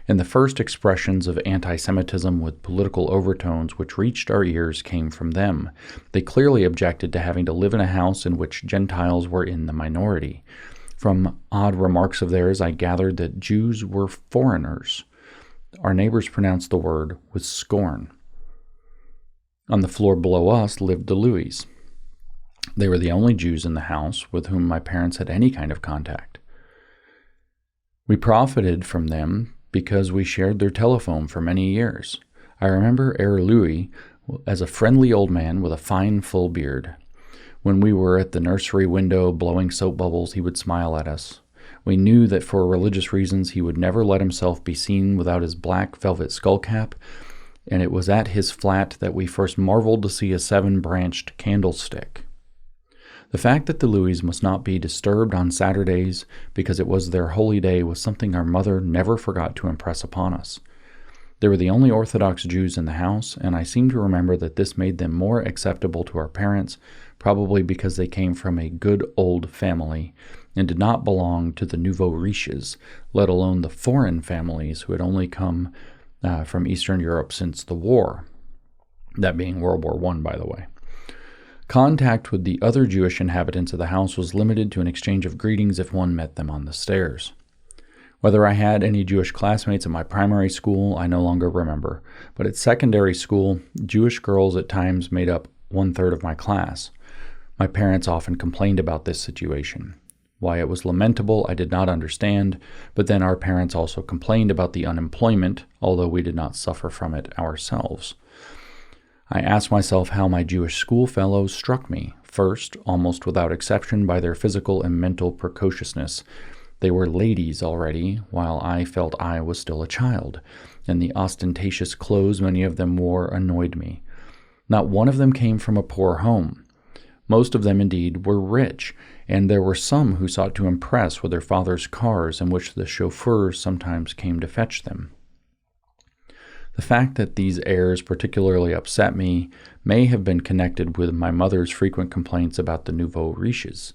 And the first expressions of anti-Semitism with political overtones which reached our ears came from them. They clearly objected to having to live in a house in which Gentiles were in the minority. From odd remarks of theirs, I gathered that Jews were foreigners. Our neighbors pronounced the word with scorn. On the floor below us lived the Louis. They were the only Jews in the house with whom my parents had any kind of contact. We profited from them because we shared their telephone for many years. I remember Herr Louis as a friendly old man with a fine full beard. When we were at the nursery window blowing soap bubbles, he would smile at us. We knew that for religious reasons he would never let himself be seen without his black velvet skullcap, and it was at his flat that we first marveled to see a 7-branched candlestick. The fact that the Louis must not be disturbed on Saturdays because it was their holy day was something our mother never forgot to impress upon us. They were the only Orthodox Jews in the house, and I seem to remember that this made them more acceptable to our parents, probably because they came from a good old family and did not belong to the nouveau riches, let alone the foreign families who had only come from Eastern Europe since the war, that being World War I, by the way. Contact with the other Jewish inhabitants of the house was limited to an exchange of greetings if one met them on the stairs. Whether I had any Jewish classmates at my primary school, I no longer remember, but at secondary school, Jewish girls at times made up 1/3 of my class. My parents often complained about this situation. Why it was lamentable, I did not understand, but then our parents also complained about the unemployment, although we did not suffer from it ourselves. I asked myself how my Jewish schoolfellows struck me, first, almost without exception, by their physical and mental precociousness. They were ladies already, while I felt I was still a child, and the ostentatious clothes many of them wore annoyed me. Not one of them came from a poor home. Most of them, indeed, were rich, and there were some who sought to impress with their fathers' cars in which the chauffeurs sometimes came to fetch them. The fact that these airs particularly upset me may have been connected with my mother's frequent complaints about the nouveau riches.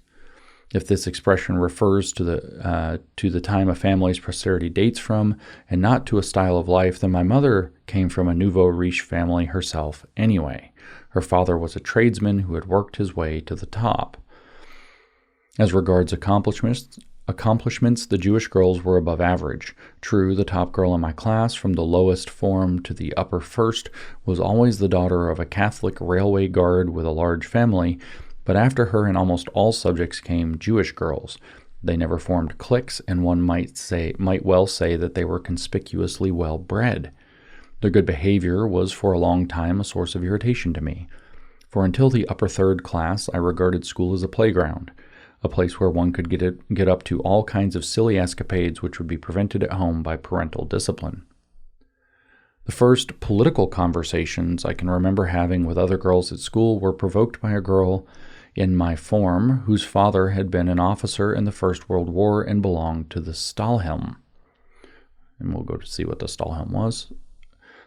If this expression refers to the time a family's posterity dates from, and not to a style of life, then my mother came from a nouveau riche family herself anyway. Her father was a tradesman who had worked his way to the top. As regards accomplishments, the Jewish girls were above average. True, the top girl in my class, from the lowest form to the upper first, was always the daughter of a Catholic railway guard with a large family, but after her in almost all subjects came Jewish girls. They never formed cliques, and one might well say that they were conspicuously well bred. Their good behavior was for a long time a source of irritation to me, for until the upper third class I regarded school as a playground, a place where one could get up to all kinds of silly escapades which would be prevented at home by parental discipline. The first political conversations I can remember having with other girls at school were provoked by a girl in my form whose father had been an officer in the First World War and belonged to the Stahlhelm. And we'll go to see what the Stahlhelm was.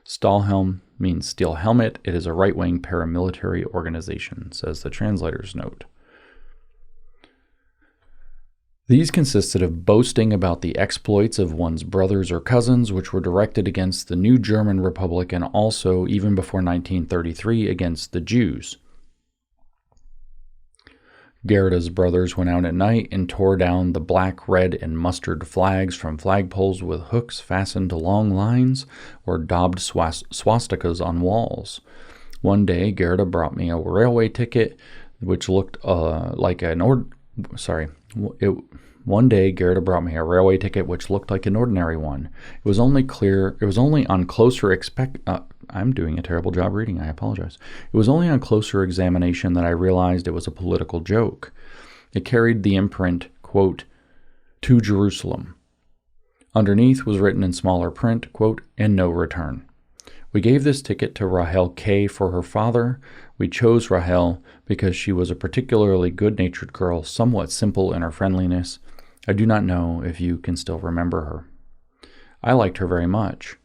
Stahlhelm means steel helmet. It is a right-wing paramilitary organization, says the translator's note. These consisted of boasting about the exploits of one's brothers or cousins, which were directed against the new German Republic and also, even before 1933, against the Jews. Gerda's brothers went out at night and tore down the black, red, and mustard flags from flagpoles with hooks fastened to long lines, or daubed swastikas on walls. One day, Gerda brought me a railway ticket which looked like an ordinary one. It was only on closer I'm doing a terrible job reading, I apologize. It was only on closer examination that I realized it was a political joke. It carried the imprint, quote, "To Jerusalem." Underneath was written in smaller print, quote, "And no return." We gave this ticket to Rahel K. for her father. We chose Rahel because she was a particularly good-natured girl, somewhat simple in her friendliness. I do not know if you can still remember her. I liked her very much.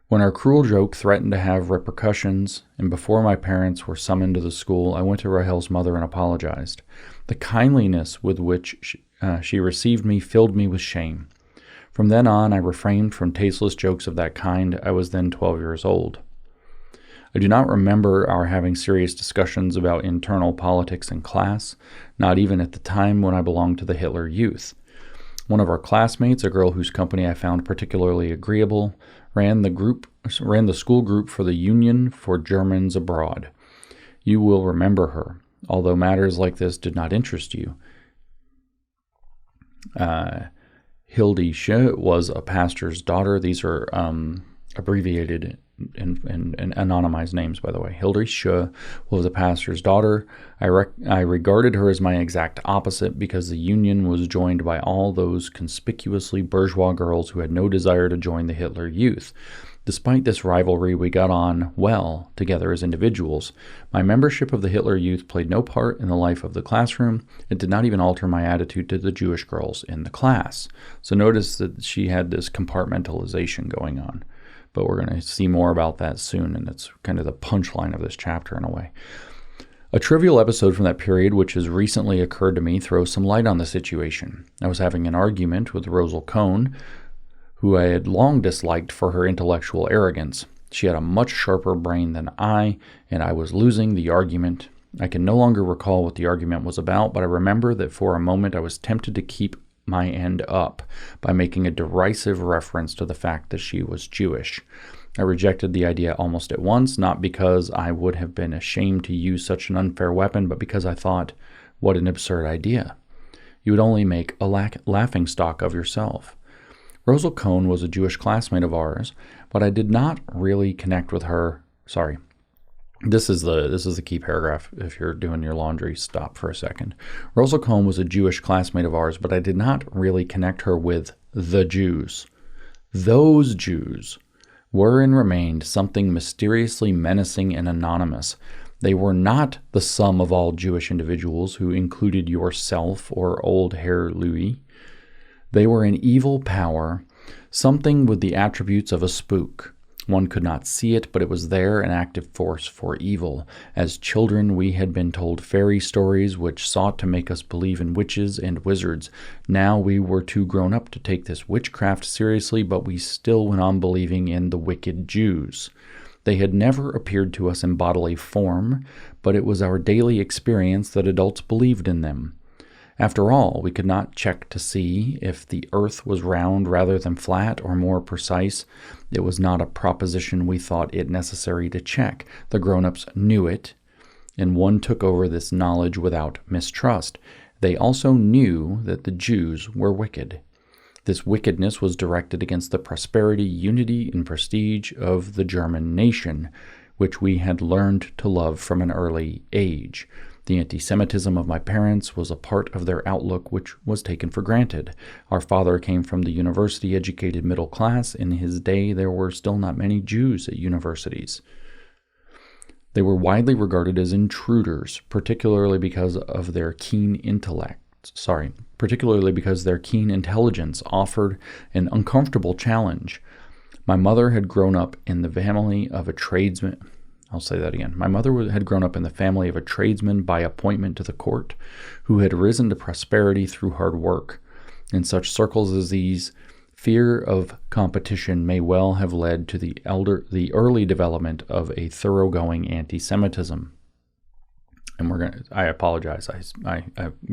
When our cruel joke threatened to have repercussions, and before my parents were summoned to the school, I went to Rahel's mother and apologized. The kindliness with which she received me filled me with shame. From then on, I refrained from tasteless jokes of that kind. I was then 12 years old. I do not remember our having serious discussions about internal politics in class, not even at the time when I belonged to the Hitler Youth. One of our classmates, a girl whose company I found particularly agreeable, ran the school group for the Union for Germans Abroad. You will remember her, although matters like this did not interest you. Hilde Sche was a pastor's daughter. These are abbreviated and anonymized names, by the way. Hildre Schuh was a pastor's daughter. I regarded her as my exact opposite because the union was joined by all those conspicuously bourgeois girls who had no desire to join the Hitler Youth. Despite this rivalry, we got on well together as individuals. My membership of the Hitler Youth played no part in the life of the classroom. It did not even alter my attitude to the Jewish girls in the class. So notice that she had this compartmentalization going on. But we're going to see more about that soon, and that's kind of the punchline of this chapter in a way. A trivial episode from that period, which has recently occurred to me, throws some light on the situation. I was having an argument with Rosal Cohn, who I had long disliked for her intellectual arrogance. She had a much sharper brain than I, and I was losing the argument. I can no longer recall what the argument was about, but I remember that for a moment I was tempted to keep my end up by making a derisive reference to the fact that she was Jewish. I rejected the idea almost at once, not because I would have been ashamed to use such an unfair weapon, but because I thought, what an absurd idea. You would only make a laughingstock of yourself. Rosal Cohn was a Jewish classmate of ours, but I did not really connect with her. Sorry. This is the key paragraph. If you're doing your laundry, stop for a second. Rosal Cohn was a Jewish classmate of ours, but I did not really connect her with the Jews. Those Jews were and remained something mysteriously menacing and anonymous. They were not the sum of all Jewish individuals who included yourself or old Herr Louis. They were an evil power, something with the attributes of a spook. One could not see it, but it was there, an active force for evil. As children, we had been told fairy stories which sought to make us believe in witches and wizards. Now we were too grown up to take this witchcraft seriously, but we still went on believing in the wicked Jews. They had never appeared to us in bodily form, but it was our daily experience that adults believed in them. After all, we could not check to see if the earth was round rather than flat, or more precise, it was not a proposition we thought it necessary to check. The grown-ups knew it, and one took over this knowledge without mistrust. They also knew that the Jews were wicked. This wickedness was directed against the prosperity, unity, and prestige of the German nation, which we had learned to love from an early age. The anti-Semitism of my parents was a part of their outlook which was taken for granted. Our father came from the university-educated middle class. In his day, there were still not many Jews at universities. They were widely regarded as intruders, particularly because their keen intelligence offered an uncomfortable challenge. My mother had grown up in the family of a tradesman. I'll say that again. My mother had grown up in the family of a tradesman by appointment to the court, who had risen to prosperity through hard work. In such circles as these, fear of competition may well have led to the early development of a thoroughgoing anti-Semitism. And I apologize. I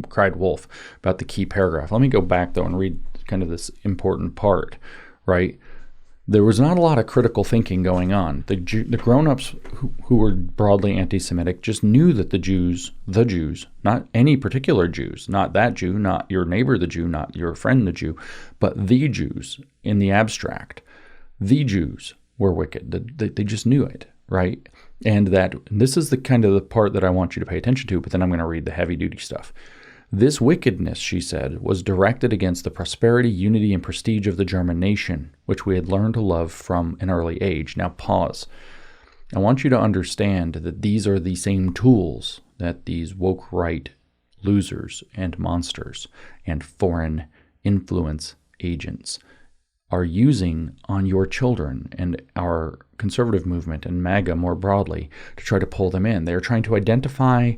cried wolf about the key paragraph. Let me go back though and read kind of this important part, right? There was not a lot of critical thinking going on. The grown-ups who were broadly anti-Semitic just knew that the Jews, not any particular Jews, not that Jew, not your neighbor the Jew, not your friend the Jew, but the Jews in the abstract, the Jews were wicked. They just knew it, right? And this is the kind of the part that I want you to pay attention to, but then I'm going to read the heavy-duty stuff. This wickedness, she said, was directed against the prosperity, unity, and prestige of the German nation, which we had learned to love from an early age. Now pause. I want you to understand that these are the same tools that these woke right losers and monsters and foreign influence agents are using on your children and our conservative movement and MAGA more broadly to try to pull them in. They are trying to identify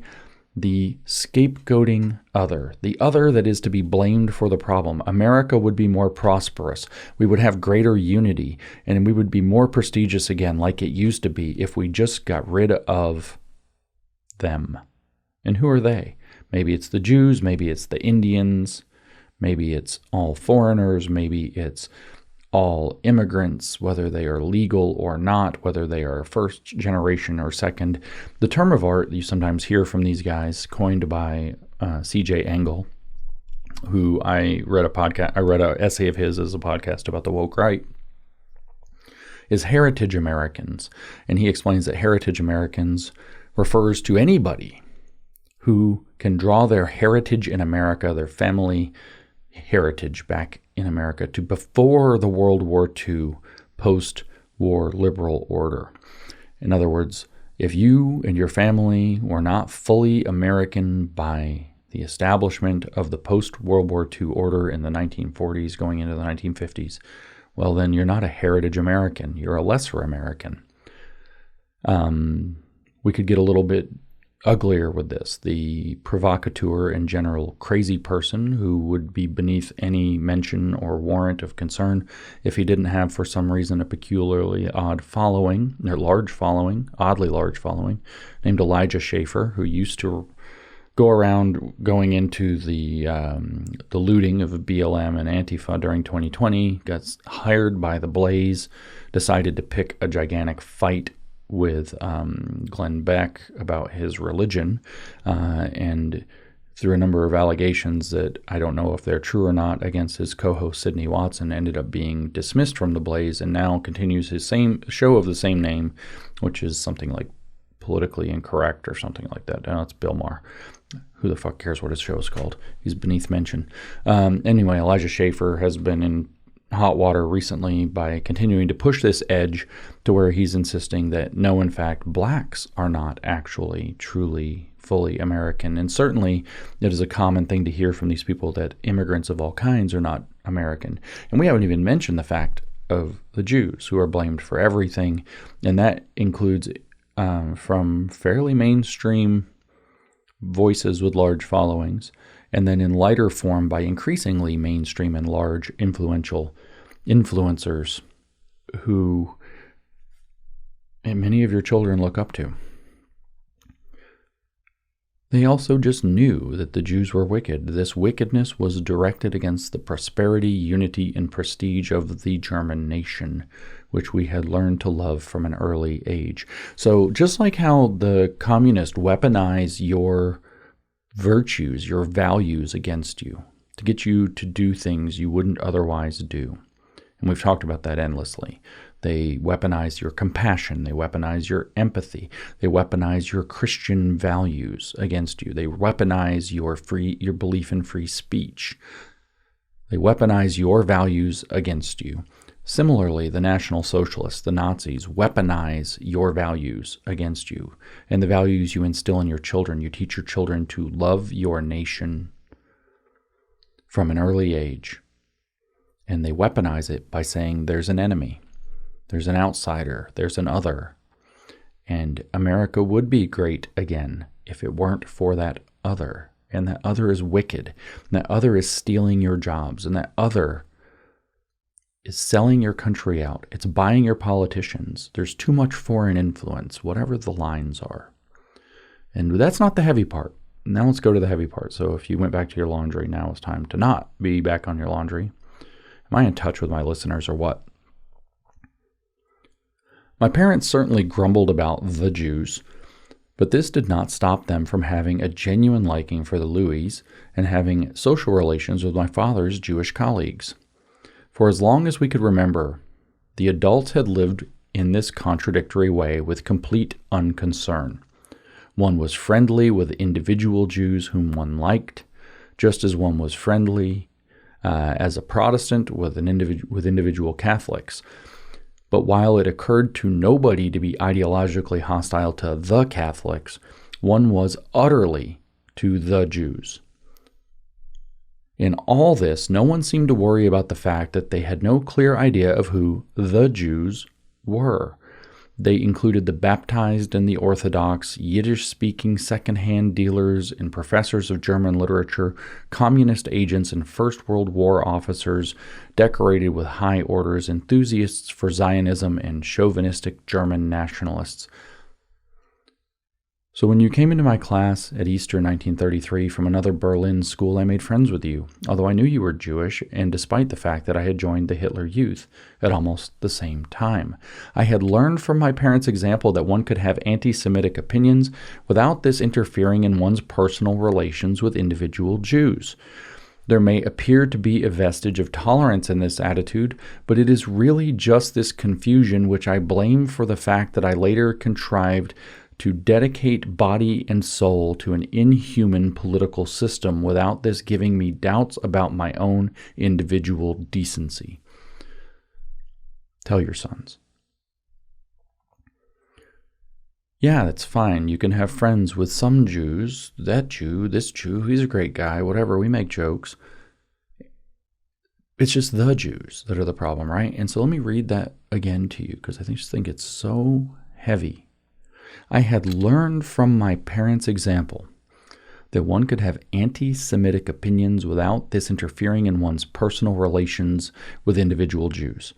the scapegoating other, the other that is to be blamed for the problem. America would be more prosperous. We would have greater unity, and we would be more prestigious again like it used to be if we just got rid of them. And who are they? Maybe it's the Jews, maybe it's the Indians, maybe it's all foreigners, maybe it's all immigrants, whether they are legal or not, whether they are first generation or second. The term of art you sometimes hear from these guys, coined by C.J. Engel, who I read an essay of his as a podcast about the woke right, is heritage Americans. And he explains that heritage Americans refers to anybody who can draw their heritage in America, their family heritage back in America, to before the World War II post-war liberal order. In other words, if you and your family were not fully American by the establishment of the post-World War II order in the 1940s going into the 1950s, well, then you're not a heritage American. You're a lesser American. We could get a little bit uglier with this. The provocateur and general crazy person who would be beneath any mention or warrant of concern if he didn't have, for some reason, a peculiarly odd following, or large following, oddly large following, named Elijah Schaffer, who used to go around going into the looting of BLM and Antifa during 2020, got hired by the Blaze, decided to pick a gigantic fight with Glenn Beck about his religion, and through a number of allegations that I don't know if they're true or not against his co-host Sydney Watson, ended up being dismissed from the Blaze and now continues his same show of the same name, which is something like Politically Incorrect or something like that. No, it's Bill Maher. Who the fuck cares what his show is called? He's beneath mention. Anyway, Elijah Schaffer has been in hot water recently by continuing to push this edge to where he's insisting that no, in fact, blacks are not actually truly fully American. And certainly it is a common thing to hear from these people that immigrants of all kinds are not American. And we haven't even mentioned the fact of the Jews, who are blamed for everything. And that includes from fairly mainstream voices with large followings, and then in lighter form by increasingly mainstream and large influential influencers who many of your children look up to. They also just knew that the Jews were wicked. This wickedness was directed against the prosperity, unity, and prestige of the German nation, which we had learned to love from an early age. So just like how the communists weaponize your virtues, your values against you, to get you to do things you wouldn't otherwise do. And we've talked about that endlessly. They weaponize your compassion. They weaponize your empathy. They weaponize your Christian values against you. They weaponize your belief in free speech. They weaponize your values against you. Similarly, the National Socialists, the Nazis, weaponize your values against you and the values you instill in your children. You teach your children to love your nation from an early age. And they weaponize it by saying there's an enemy. There's an outsider, there's an other. And America would be great again if it weren't for that other. And that other is wicked. And that other is stealing your jobs. And that other is selling your country out. It's buying your politicians. There's too much foreign influence, whatever the lines are. And that's not the heavy part. Now let's go to the heavy part. So if you went back to your laundry, now it's time to not be back on your laundry. Am I in touch with my listeners or what? My parents certainly grumbled about the Jews, but this did not stop them from having a genuine liking for the Louis and having social relations with my father's Jewish colleagues. For as long as we could remember, the adults had lived in this contradictory way with complete unconcern. One was friendly with individual Jews whom one liked, just as one was friendly as a Protestant with individual Catholics. But while it occurred to nobody to be ideologically hostile to the Catholics, one was utterly to the Jews. In all this, no one seemed to worry about the fact that they had no clear idea of who the Jews were. They included the baptized and the Orthodox, Yiddish-speaking second-hand dealers and professors of German literature, communist agents and First World War officers decorated with high orders, enthusiasts for Zionism, and chauvinistic German nationalists. So when you came into my class at Easter 1933 from another Berlin school, I made friends with you, although I knew you were Jewish, and despite the fact that I had joined the Hitler Youth at almost the same time. I had learned from my parents' example that one could have anti-Semitic opinions without this interfering in one's personal relations with individual Jews. There may appear to be a vestige of tolerance in this attitude, but it is really just this confusion which I blame for the fact that I later contrived to dedicate body and soul to an inhuman political system without this giving me doubts about my own individual decency. Tell your sons. Yeah, that's fine. You can have friends with some Jews. That Jew, this Jew, he's a great guy, whatever. We make jokes. It's just the Jews that are the problem, right? And so let me read that again to you because I just think it's so heavy. I had learned from my parents' example that one could have anti-Semitic opinions without this interfering in one's personal relations with individual Jews.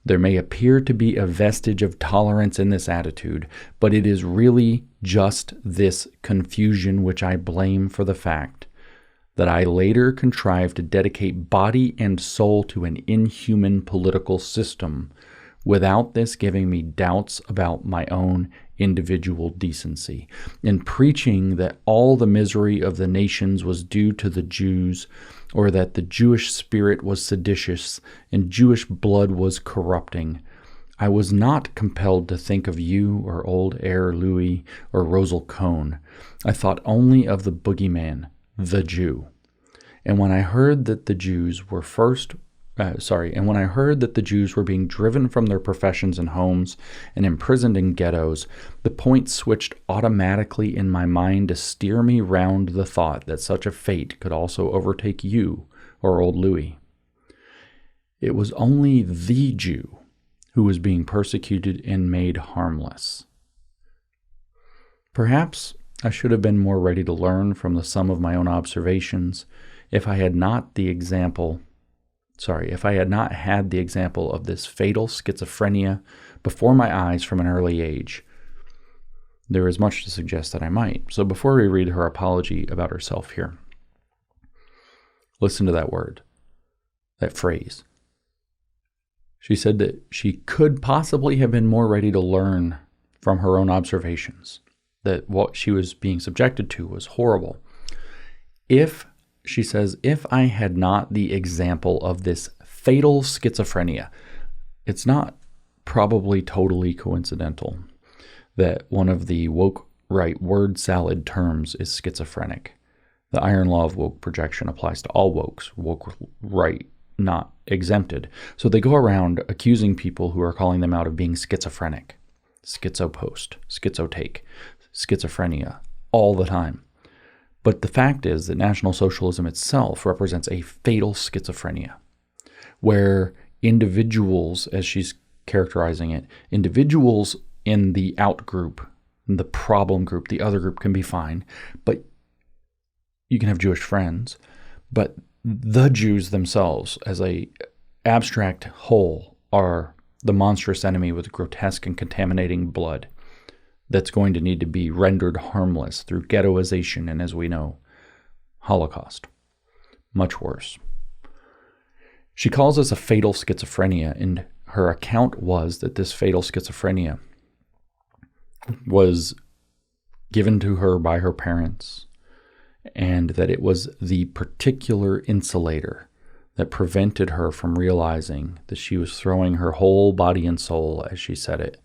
There may appear to be a vestige of tolerance in this attitude, but it is really just this confusion which I blame for the fact that I later contrived to dedicate body and soul to an inhuman political system without this giving me doubts about my own individual decency. In preaching that all the misery of the nations was due to the Jews, or that the Jewish spirit was seditious and Jewish blood was corrupting, I was not compelled to think of you or old Herr Louis or Rosal Cohn. I thought only of the boogeyman, the Jew. And when I heard that the Jews were being driven from their professions and homes and imprisoned in ghettos, the point switched automatically in my mind to steer me round the thought that such a fate could also overtake you or old Louis. It was only the Jew who was being persecuted and made harmless. Perhaps I should have been more ready to learn from the sum of my own observations if I had not had the example of this fatal schizophrenia before my eyes from an early age. There is much to suggest that I might. So before we read her apology about herself here, listen to that word, that phrase. She said that she could possibly have been more ready to learn from her own observations, that what she was being subjected to was horrible. She says, if I had not the example of this fatal schizophrenia, it's not probably totally coincidental that one of the woke right word salad terms is schizophrenic. The iron law of woke projection applies to all wokes, woke right not exempted. So they go around accusing people who are calling them out of being schizophrenic, schizopost, schizotake, schizophrenia, all the time. But the fact is that National Socialism itself represents a fatal schizophrenia, where individuals, as she's characterizing it, individuals in the out group, the problem group, the other group can be fine, but you can have Jewish friends, but the Jews themselves as a abstract whole are the monstrous enemy with grotesque and contaminating blood that's going to need to be rendered harmless through ghettoization and, as we know, Holocaust. Much worse. She calls this a fatal schizophrenia, and her account was that this fatal schizophrenia was given to her by her parents, and that it was the particular insulator that prevented her from realizing that she was throwing her whole body and soul, as she said it,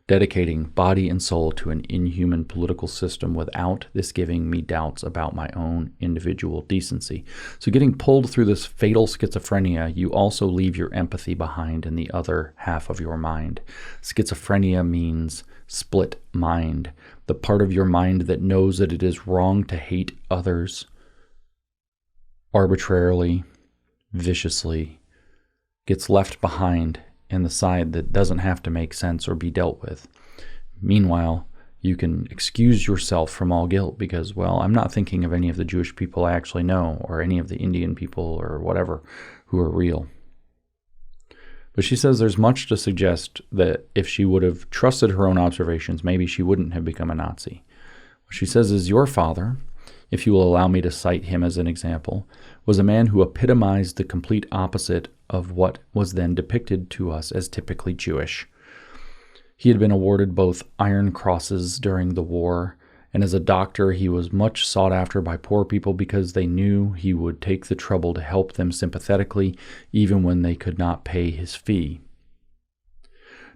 dedicating body and soul to an inhuman political system without this giving me doubts about my own individual decency. So getting pulled through this fatal schizophrenia, you also leave your empathy behind in the other half of your mind. Schizophrenia means split mind, the part of your mind that knows that it is wrong to hate others arbitrarily, viciously, gets left behind and the side that doesn't have to make sense or be dealt with. Meanwhile, you can excuse yourself from all guilt because, well, I'm not thinking of any of the Jewish people I actually know or any of the Indian people or whatever who are real. But she says there's much to suggest that if she would have trusted her own observations, maybe she wouldn't have become a Nazi. What she says is, your father, if you will allow me to cite him as an example, was a man who epitomized the complete opposite of what was then depicted to us as typically Jewish. He had been awarded both Iron Crosses during the war and as a doctor he was much sought after by poor people because they knew he would take the trouble to help them sympathetically even when they could not pay his fee.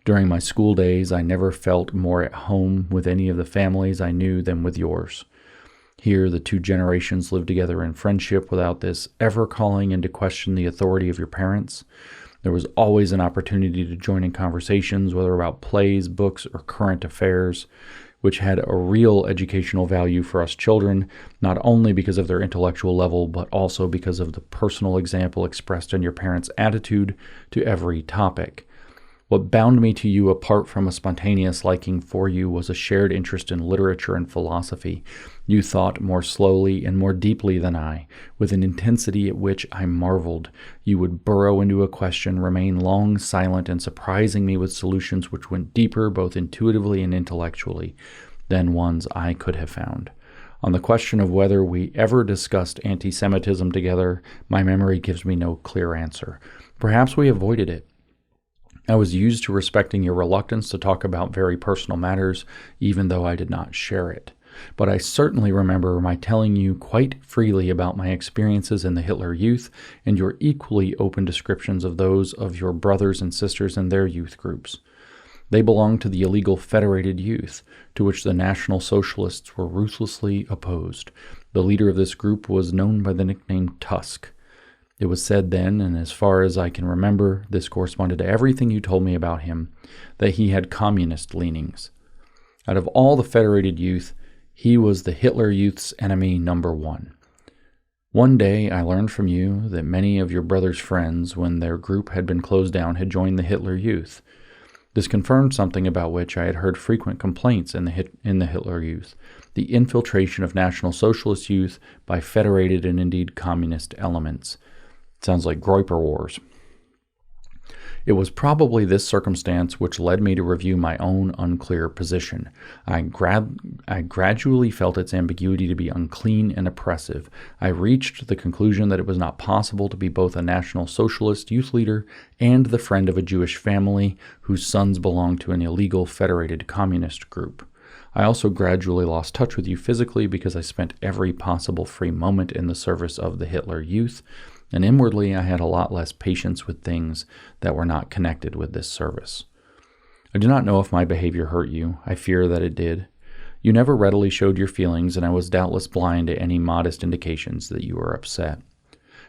During my school days, I never felt more at home with any of the families I knew than with yours. Here, the two generations lived together in friendship without this ever calling into question the authority of your parents. There was always an opportunity to join in conversations, whether about plays, books, or current affairs, which had a real educational value for us children, not only because of their intellectual level, but also because of the personal example expressed in your parents' attitude to every topic. What bound me to you apart from a spontaneous liking for you was a shared interest in literature and philosophy. You thought more slowly and more deeply than I, with an intensity at which I marveled. You would burrow into a question, remain long silent, and surprising me with solutions which went deeper both intuitively and intellectually than ones I could have found. On the question of whether we ever discussed anti-Semitism together, my memory gives me no clear answer. Perhaps we avoided it. I was used to respecting your reluctance to talk about very personal matters, even though I did not share it. But I certainly remember my telling you quite freely about my experiences in the Hitler Youth and your equally open descriptions of those of your brothers and sisters in their youth groups. They belonged to the illegal Federated Youth, to which the National Socialists were ruthlessly opposed. The leader of this group was known by the nickname Tusk. It was said then, and as far as I can remember, this corresponded to everything you told me about him, that he had communist leanings. Out of all the Federated Youth, he was the Hitler Youth's enemy number one. One day I learned from you that many of your brother's friends, when their group had been closed down, had joined the Hitler Youth. This confirmed something about which I had heard frequent complaints in the Hitler Youth, the infiltration of National Socialist youth by federated and indeed communist elements. Sounds like Groyper Wars. It was probably this circumstance which led me to review my own unclear position. I gradually felt its ambiguity to be unclean and oppressive. I reached the conclusion that it was not possible to be both a National Socialist youth leader and the friend of a Jewish family whose sons belonged to an illegal federated communist group. I also gradually lost touch with you physically because I spent every possible free moment in the service of the Hitler Youth, and inwardly I had a lot less patience with things that were not connected with this service. I do not know if my behavior hurt you. I fear that it did. You never readily showed your feelings, and I was doubtless blind to any modest indications that you were upset.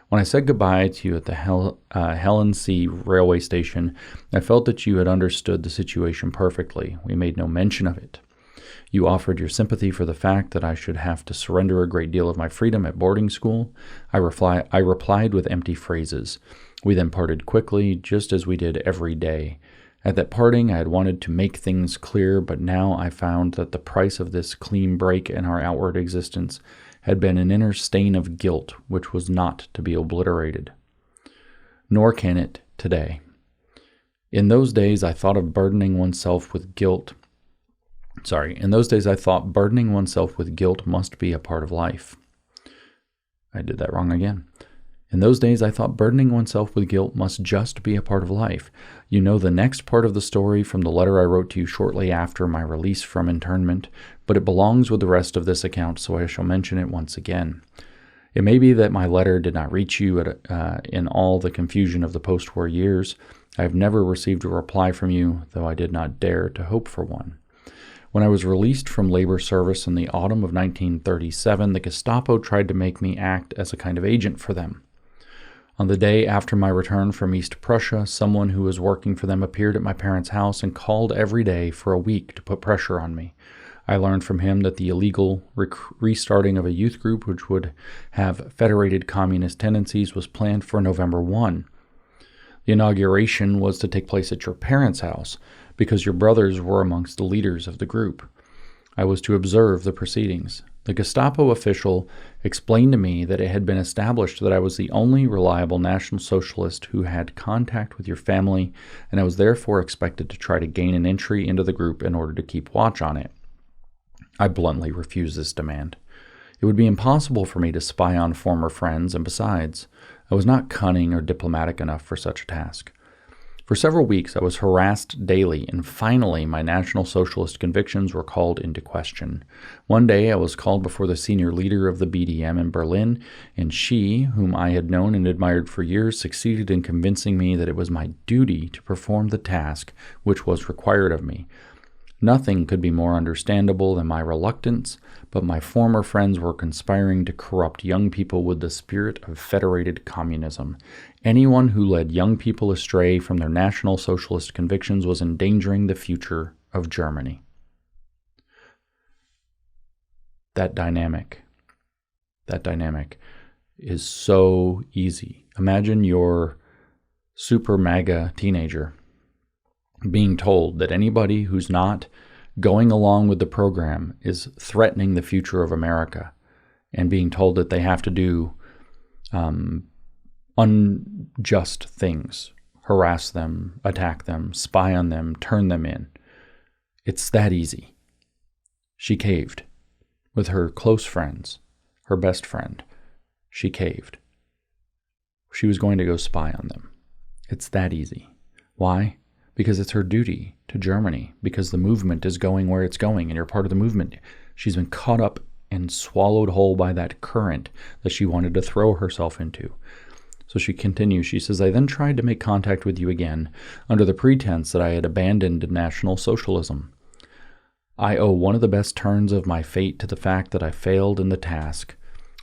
When I said goodbye to you at the Helen C. railway station, I felt that you had understood the situation perfectly. We made no mention of it. You offered your sympathy for the fact that I should have to surrender a great deal of my freedom at boarding school. I replied with empty phrases. We then parted quickly, just as we did every day. At that parting, I had wanted to make things clear, but now I found that the price of this clean break in our outward existence had been an inner stain of guilt which was not to be obliterated. Nor can it today. In those days, I thought burdening oneself with guilt must be a part of life. I did that wrong again. In those days, I thought burdening oneself with guilt must just be a part of life. You know the next part of the story from the letter I wrote to you shortly after my release from internment, but it belongs with the rest of this account, so I shall mention it once again. It may be that my letter did not reach you in all the confusion of the post-war years. I have never received a reply from you, though I did not dare to hope for one. When I was released from labor service in the autumn of 1937, the Gestapo tried to make me act as a kind of agent for them. On the day after my return from East Prussia, someone who was working for them appeared at my parents' house and called every day for a week to put pressure on me. I learned from him that the illegal restarting of a youth group which would have federated communist tendencies was planned for November 1. The inauguration was to take place at your parents' house, because your brothers were amongst the leaders of the group. I was to observe the proceedings. The Gestapo official explained to me that it had been established that I was the only reliable National Socialist who had contact with your family, and I was therefore expected to try to gain an entry into the group in order to keep watch on it. I bluntly refused this demand. It would be impossible for me to spy on former friends, and besides, I was not cunning or diplomatic enough for such a task. For several weeks, I was harassed daily, and finally my National Socialist convictions were called into question. One day, I was called before the senior leader of the BDM in Berlin, and she, whom I had known and admired for years, succeeded in convincing me that it was my duty to perform the task which was required of me. Nothing could be more understandable than my reluctance, but my former friends were conspiring to corrupt young people with the spirit of federated communism. Anyone who led young people astray from their National Socialist convictions was endangering the future of Germany. That dynamic is so easy. Imagine your super MAGA teenager being told that anybody who's not going along with the program is threatening the future of America, and being told that they have to do unjust things, harass them, attack them, spy on them, turn them in. It's that easy. She caved. With her close friends, her best friend, she caved. She was going to go spy on them. It's that easy. Why? Because it's her duty to Germany, because the movement is going where it's going, and you're part of the movement. She's been caught up and swallowed whole by that current that she wanted to throw herself into. So she continues, she says, I then tried to make contact with you again under the pretense that I had abandoned National Socialism. I owe one of the best turns of my fate to the fact that I failed in the task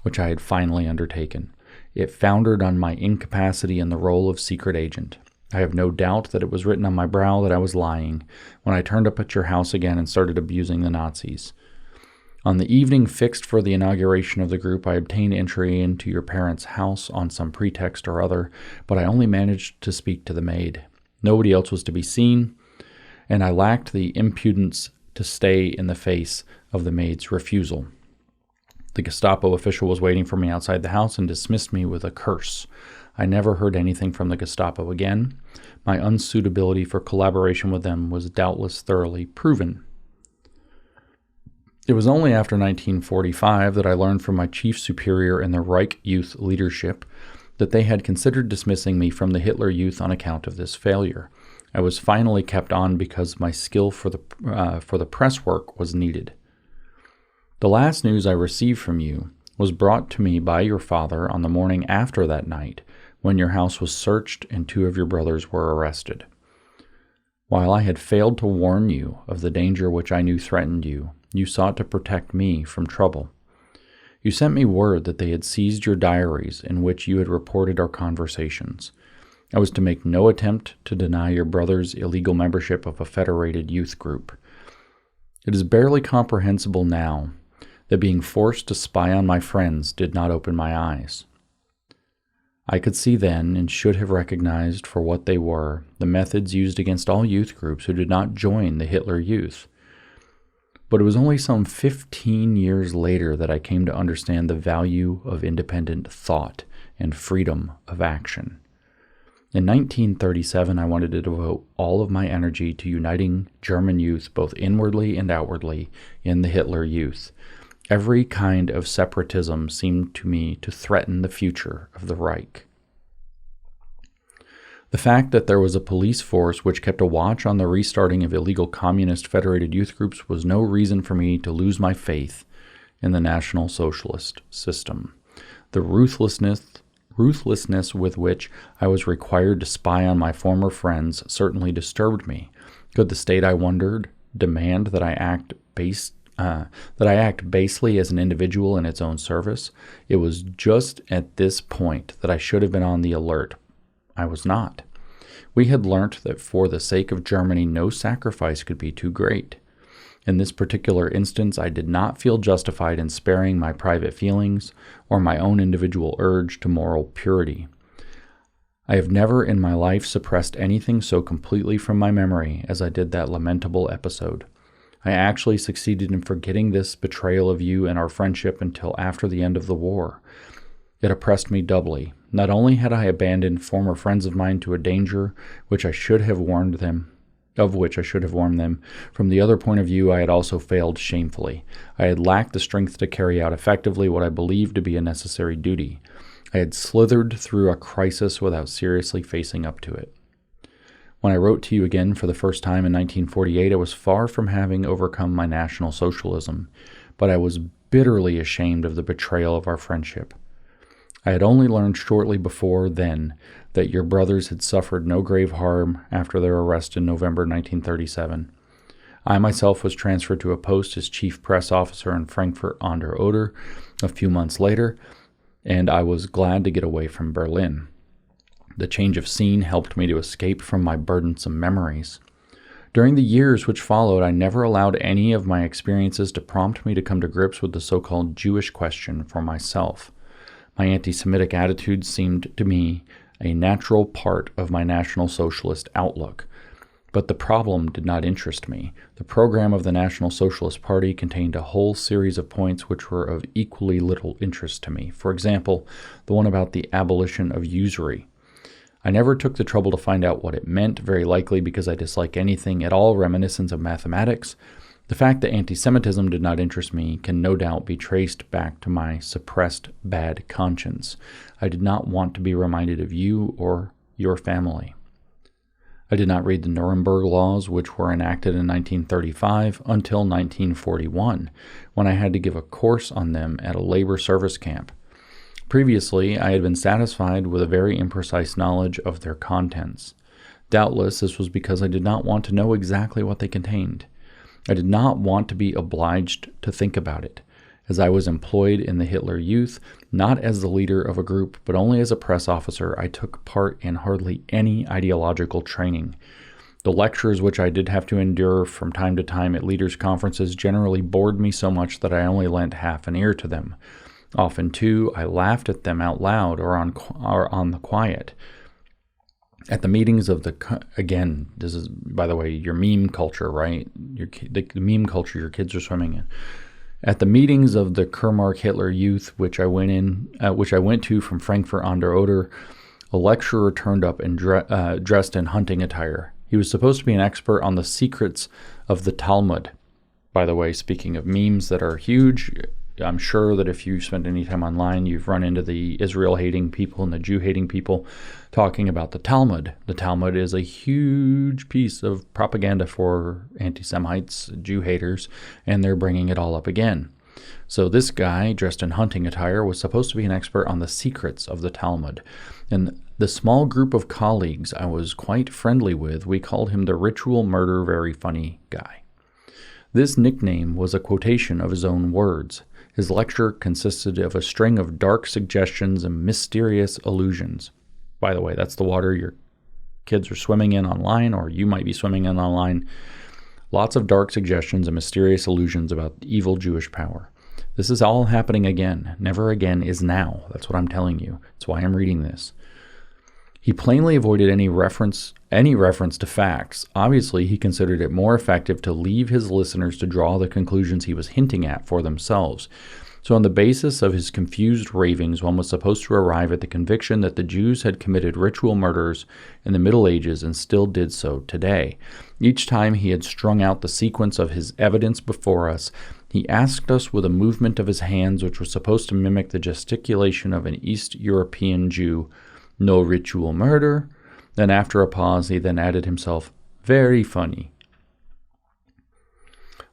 which I had finally undertaken. It foundered on my incapacity in the role of secret agent. I have no doubt that it was written on my brow that I was lying when I turned up at your house again and started abusing the Nazis. On the evening fixed for the inauguration of the group, I obtained entry into your parents' house on some pretext or other, but I only managed to speak to the maid. Nobody else was to be seen, and I lacked the impudence to stay in the face of the maid's refusal. The Gestapo official was waiting for me outside the house and dismissed me with a curse. I never heard anything from the Gestapo again. My unsuitability for collaboration with them was doubtless thoroughly proven. It was only after 1945 that I learned from my chief superior in the Reich Youth leadership that they had considered dismissing me from the Hitler Youth on account of this failure. I was finally kept on because my skill for the press work was needed. The last news I received from you was brought to me by your father on the morning after that night, when your house was searched and 2 of your brothers were arrested. While I had failed to warn you of the danger which I knew threatened you, you sought to protect me from trouble. You sent me word that they had seized your diaries in which you had reported our conversations. I was to make no attempt to deny your brother's illegal membership of a federated youth group. It is barely comprehensible now that being forced to spy on my friends did not open my eyes. I could see then, and should have recognized for what they were, the methods used against all youth groups who did not join the Hitler Youth. But it was only some 15 years later that I came to understand the value of independent thought and freedom of action. In 1937, I wanted to devote all of my energy to uniting German youth both inwardly and outwardly in the Hitler Youth. Every kind of separatism seemed to me to threaten the future of the Reich. The fact that there was a police force which kept a watch on the restarting of illegal communist federated youth groups was no reason for me to lose my faith in the National Socialist system. The ruthlessness with which I was required to spy on my former friends certainly disturbed me. Could the state, I wondered, demand that I act basely as an individual in its own service? It was just at this point that I should have been on the alert. I was not. We had learnt that for the sake of Germany no sacrifice could be too great. In this particular instance, I did not feel justified in sparing my private feelings or my own individual urge to moral purity. I have never in my life suppressed anything so completely from my memory as I did that lamentable episode. I actually succeeded in forgetting this betrayal of you and our friendship until after the end of the war. It oppressed me doubly. Not only had I abandoned former friends of mine to a danger which I should have warned them, from the other point of view I had also failed shamefully. I had lacked the strength to carry out effectively what I believed to be a necessary duty. I had slithered through a crisis without seriously facing up to it. When I wrote to you again for the first time in 1948, I was far from having overcome my National Socialism, but I was bitterly ashamed of the betrayal of our friendship. I had only learned shortly before then that your brothers had suffered no grave harm after their arrest in November 1937. I myself was transferred to a post as chief press officer in Frankfurt an der Oder a few months later, and I was glad to get away from Berlin. The change of scene helped me to escape from my burdensome memories. During the years which followed, I never allowed any of my experiences to prompt me to come to grips with the so-called Jewish question for myself. My anti-Semitic attitude seemed to me a natural part of my National Socialist outlook. But the problem did not interest me. The program of the National Socialist Party contained a whole series of points which were of equally little interest to me. For example, the one about the abolition of usury. I never took the trouble to find out what it meant, very likely because I dislike anything at all reminiscent of mathematics. The fact that anti-Semitism did not interest me can no doubt be traced back to my suppressed bad conscience. I did not want to be reminded of you or your family. I did not read the Nuremberg laws, which were enacted in 1935, until 1941, when I had to give a course on them at a labor service camp. Previously, I had been satisfied with a very imprecise knowledge of their contents. Doubtless, this was because I did not want to know exactly what they contained. I did not want to be obliged to think about it, as I was employed in the Hitler Youth, not as the leader of a group, but only as a press officer. I took part in hardly any ideological training. The lectures which I did have to endure from time to time at leaders' conferences generally bored me so much that I only lent half an ear to them. Often, too, I laughed at them out loud or on the quiet. At the meetings of again, this is, by the way, your meme culture, right? The meme culture your kids are swimming in. At the meetings of the Kermark Hitler Youth, which I went to from Frankfurt an der Oder, a lecturer turned up and dressed in hunting attire. He was supposed to be an expert on the secrets of the Talmud. By the way, speaking of memes that are huge, I'm sure that if you spend any time online, you've run into the Israel-hating people and the Jew-hating people talking about the Talmud. The Talmud is a huge piece of propaganda for anti-Semites, Jew-haters, and they're bringing it all up again. So this guy, dressed in hunting attire, was supposed to be an expert on the secrets of the Talmud. And the small group of colleagues I was quite friendly with, we called him the Ritual Murder Very Funny Guy. This nickname was a quotation of his own words. His lecture consisted of a string of dark suggestions and mysterious allusions. By the way, that's the water your kids are swimming in online, or you might be swimming in online. Lots of dark suggestions and mysterious allusions about evil Jewish power. This is all happening again. Never again is now. That's what I'm telling you. That's why I'm reading this. He plainly avoided any reference to facts. Obviously, he considered it more effective to leave his listeners to draw the conclusions he was hinting at for themselves. So on the basis of his confused ravings, one was supposed to arrive at the conviction that the Jews had committed ritual murders in the Middle Ages and still did so today. Each time he had strung out the sequence of his evidence before us, he asked us with a movement of his hands which was supposed to mimic the gesticulation of an East European Jew, "No ritual murder." Then after a pause, he then added himself, "Very funny."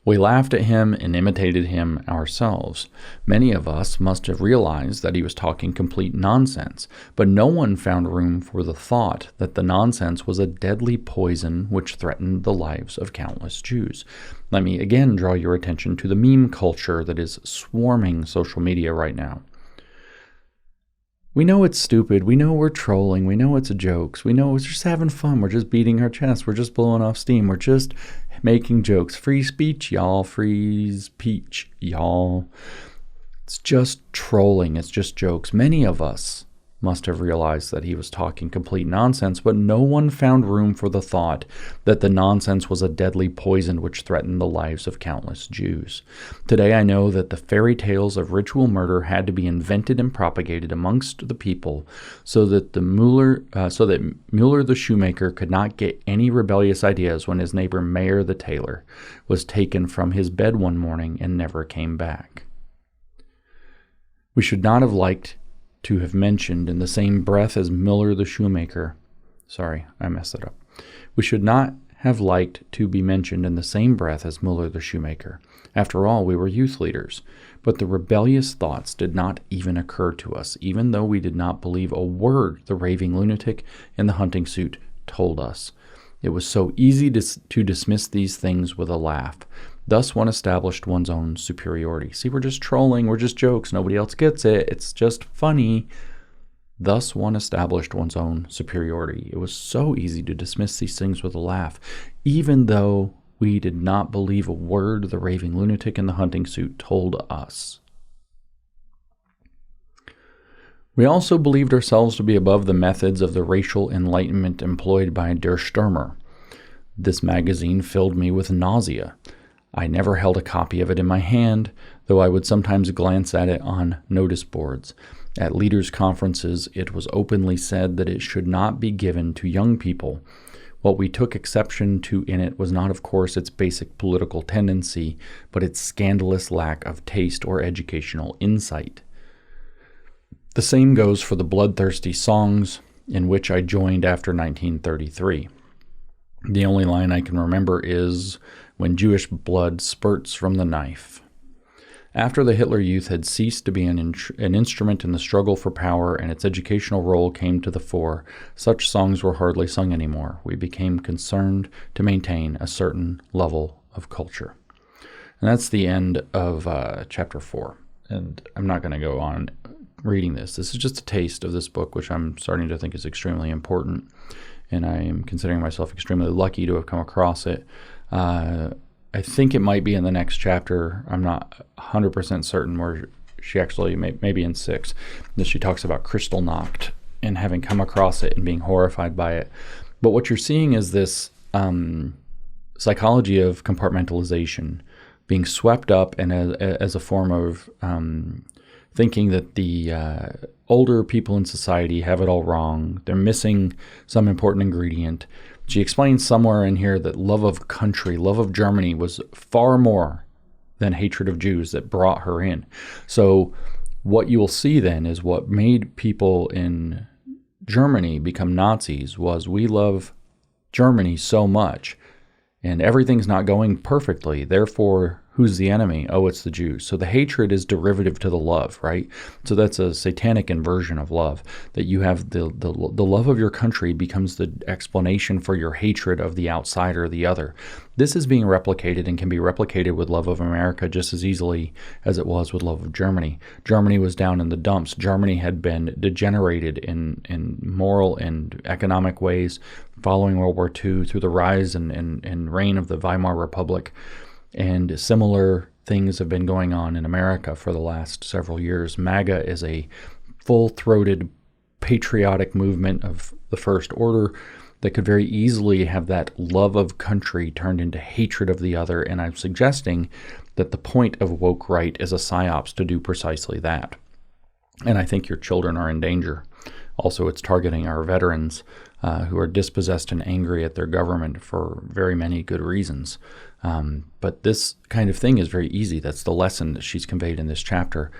We laughed at him and imitated him ourselves. Many of us must have realized that he was talking complete nonsense, but no one found room for the thought that the nonsense was a deadly poison which threatened the lives of countless Jews. Let me again draw your attention to the meme culture that is swarming social media right now. We know it's stupid. We know we're trolling. We know it's jokes. We know we're just having fun. We're just beating our chests. We're just blowing off steam. We're just making jokes. Free speech, y'all. Free speech, y'all. It's just trolling. It's just jokes. Many of us must have realized that he was talking complete nonsense, but no one found room for the thought that the nonsense was a deadly poison which threatened the lives of countless Jews. Today I know that the fairy tales of ritual murder had to be invented and propagated amongst the people so that Mueller the shoemaker could not get any rebellious ideas when his neighbor Mayer the tailor was taken from his bed one morning and never came back. We should not have liked to have mentioned in the same breath as Mueller the shoemaker. Sorry, I messed it up. We should not have liked to be mentioned in the same breath as Muller the shoemaker. After all, we were youth leaders. But the rebellious thoughts did not even occur to us, even though we did not believe a word the raving lunatic in the hunting suit told us. It was so easy to dismiss these things with a laugh. Thus one established one's own superiority. See, we're just trolling, we're just jokes, nobody else gets it, it's just funny. Thus one established one's own superiority. It was so easy to dismiss these things with a laugh, even though we did not believe a word the raving lunatic in the hunting suit told us. We also believed ourselves to be above the methods of the racial enlightenment employed by Der Stürmer. This magazine filled me with nausea. I never held a copy of it in my hand, though I would sometimes glance at it on notice boards. At leaders' conferences, it was openly said that it should not be given to young people. What we took exception to in it was not, of course, its basic political tendency, but its scandalous lack of taste or educational insight. The same goes for the bloodthirsty songs in which I joined after 1933. The only line I can remember is, "When Jewish blood spurts from the knife." After the Hitler Youth had ceased to be an instrument in the struggle for power and its educational role came to the fore, such songs were hardly sung anymore. We became concerned to maintain a certain level of culture. And that's the end of chapter 4. And I'm not going to go on reading this. This is just a taste of this book, which I'm starting to think is extremely important. And I am considering myself extremely lucky to have come across it. I think it might be in the next chapter. I'm not 100% certain where she actually, maybe in 6, that she talks about Kristallnacht and having come across it and being horrified by it. But what you're seeing is this psychology of compartmentalization, being swept up and as a form of thinking that the older people in society have it all wrong. They're missing some important ingredient. She explains somewhere in here that love of country, love of Germany was far more than hatred of Jews that brought her in. So what you will see then is what made people in Germany become Nazis was we love Germany so much and everything's not going perfectly. Therefore, who's the enemy? Oh, it's the Jews. So the hatred is derivative to the love, right? So that's a satanic inversion of love, that you have the love of your country becomes the explanation for your hatred of the outsider, the other. This is being replicated and can be replicated with love of America just as easily as it was with love of Germany. Germany was down in the dumps. Germany had been degenerated in moral and economic ways following World War II through the rise and reign of the Weimar Republic. And similar things have been going on in America for the last several years. MAGA is a full-throated patriotic movement of the First Order that could very easily have that love of country turned into hatred of the other. And I'm suggesting that the point of woke right is a psyops to do precisely that. And I think your children are in danger. Also, it's targeting our veterans who are dispossessed and angry at their government for very many good reasons. But this kind of thing is very easy. That's the lesson that she's conveyed in this chapter,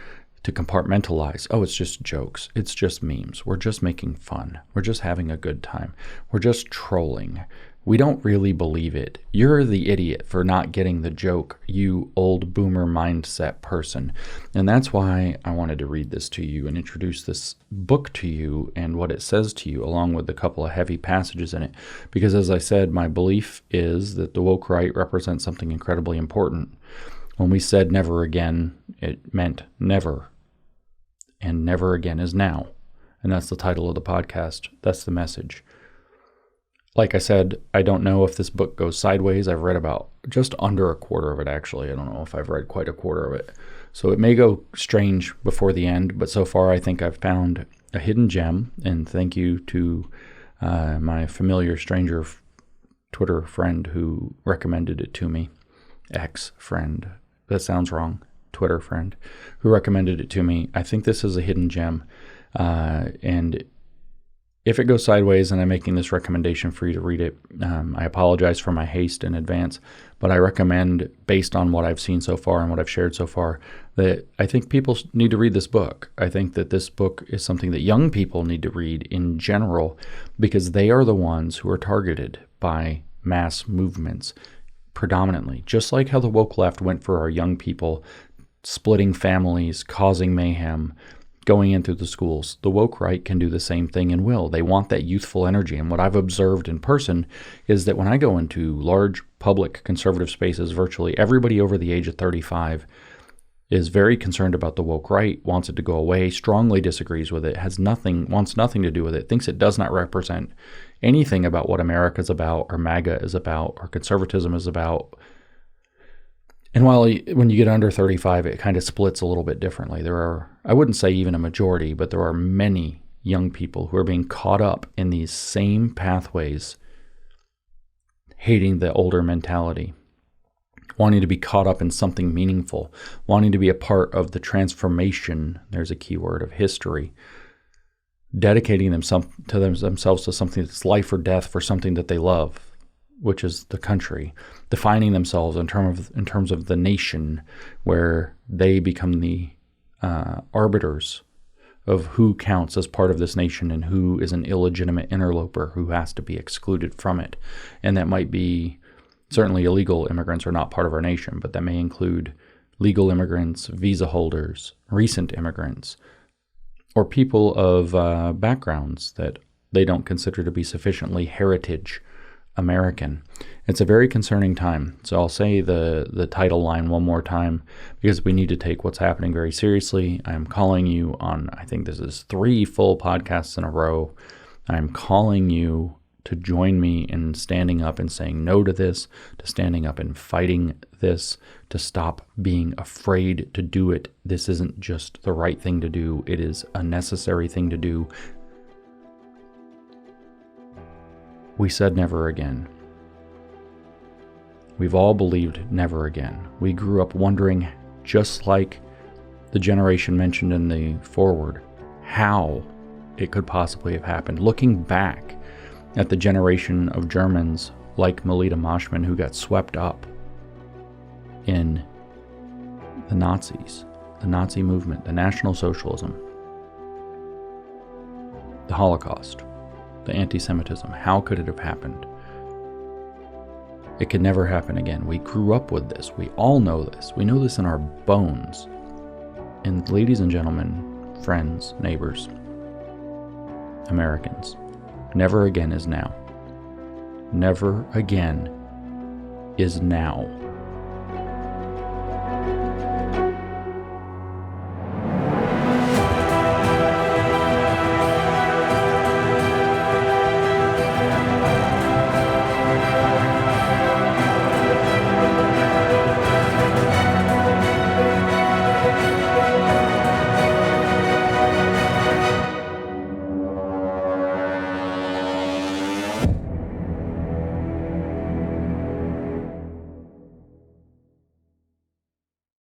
to compartmentalize. Oh, it's just jokes. It's just memes. We're just making fun. We're just having a good time. We're just trolling. We don't really believe it. You're the idiot for not getting the joke, you old boomer mindset person. And that's why I wanted to read this to you and introduce this book to you and what it says to you, along with a couple of heavy passages in it. Because as I said, my belief is that the woke right represents something incredibly important. When we said never again, it meant never. And never again is now. And that's the title of the podcast. That's the message. Like I said, I don't know if this book goes sideways. I've read about just under a quarter of it, actually. I don't know if I've read quite a quarter of it. So it may go strange before the end, but so far I think I've found a hidden gem. And thank you to my familiar stranger Twitter friend who recommended it to me. Ex-friend. That sounds wrong. Twitter friend who recommended it to me. I think this is a hidden gem. And If it goes sideways and I'm making this recommendation for you to read it, I apologize for my haste in advance, but I recommend, based on what I've seen so far and what I've shared so far, that I think people need to read this book. I think that this book is something that young people need to read in general, because they are the ones who are targeted by mass movements predominantly. Just like how the woke left went for our young people, splitting families, causing mayhem, going into the schools, the woke right can do the same thing and will. They want that youthful energy. And what I've observed in person is that when I go into large public conservative spaces, virtually everybody over the age of 35 is very concerned about the woke right, wants it to go away, strongly disagrees with it, wants nothing to do with it, thinks it does not represent anything about what America's about, or MAGA is about, or conservatism is about. And when you get under 35, it kind of splits a little bit differently. There are, I wouldn't say even a majority, but there are many young people who are being caught up in these same pathways, hating the older mentality, wanting to be caught up in something meaningful, wanting to be a part of the transformation, there's a key word, of history, dedicating themselves to something that's life or death for something that they love, which is the country, defining themselves in terms of the nation, where they become the arbiters of who counts as part of this nation and who is an illegitimate interloper who has to be excluded from it. And that might be, certainly illegal immigrants are not part of our nation, but that may include legal immigrants, visa holders, recent immigrants, or people of backgrounds that they don't consider to be sufficiently heritage American. It's a very concerning time. So I'll say the title line one more time, because we need to take what's happening very seriously. I'm calling you on, I think this is 3 full podcasts in a row. I'm calling you to join me in standing up and saying no to this, to standing up and fighting this, to stop being afraid to do it. This isn't just the right thing to do. It is a necessary thing to do. We said never again. We've all believed never again. We grew up wondering, just like the generation mentioned in the foreword, how it could possibly have happened. Looking back at the generation of Germans like Melita Moshman who got swept up in the Nazis, the Nazi movement, the National Socialism, the Holocaust, the anti-Semitism. How could it have happened? It could never happen again. We grew up with this. We all know this. We know this in our bones. And ladies and gentlemen, friends, neighbors, Americans, never again is now. Never again is now.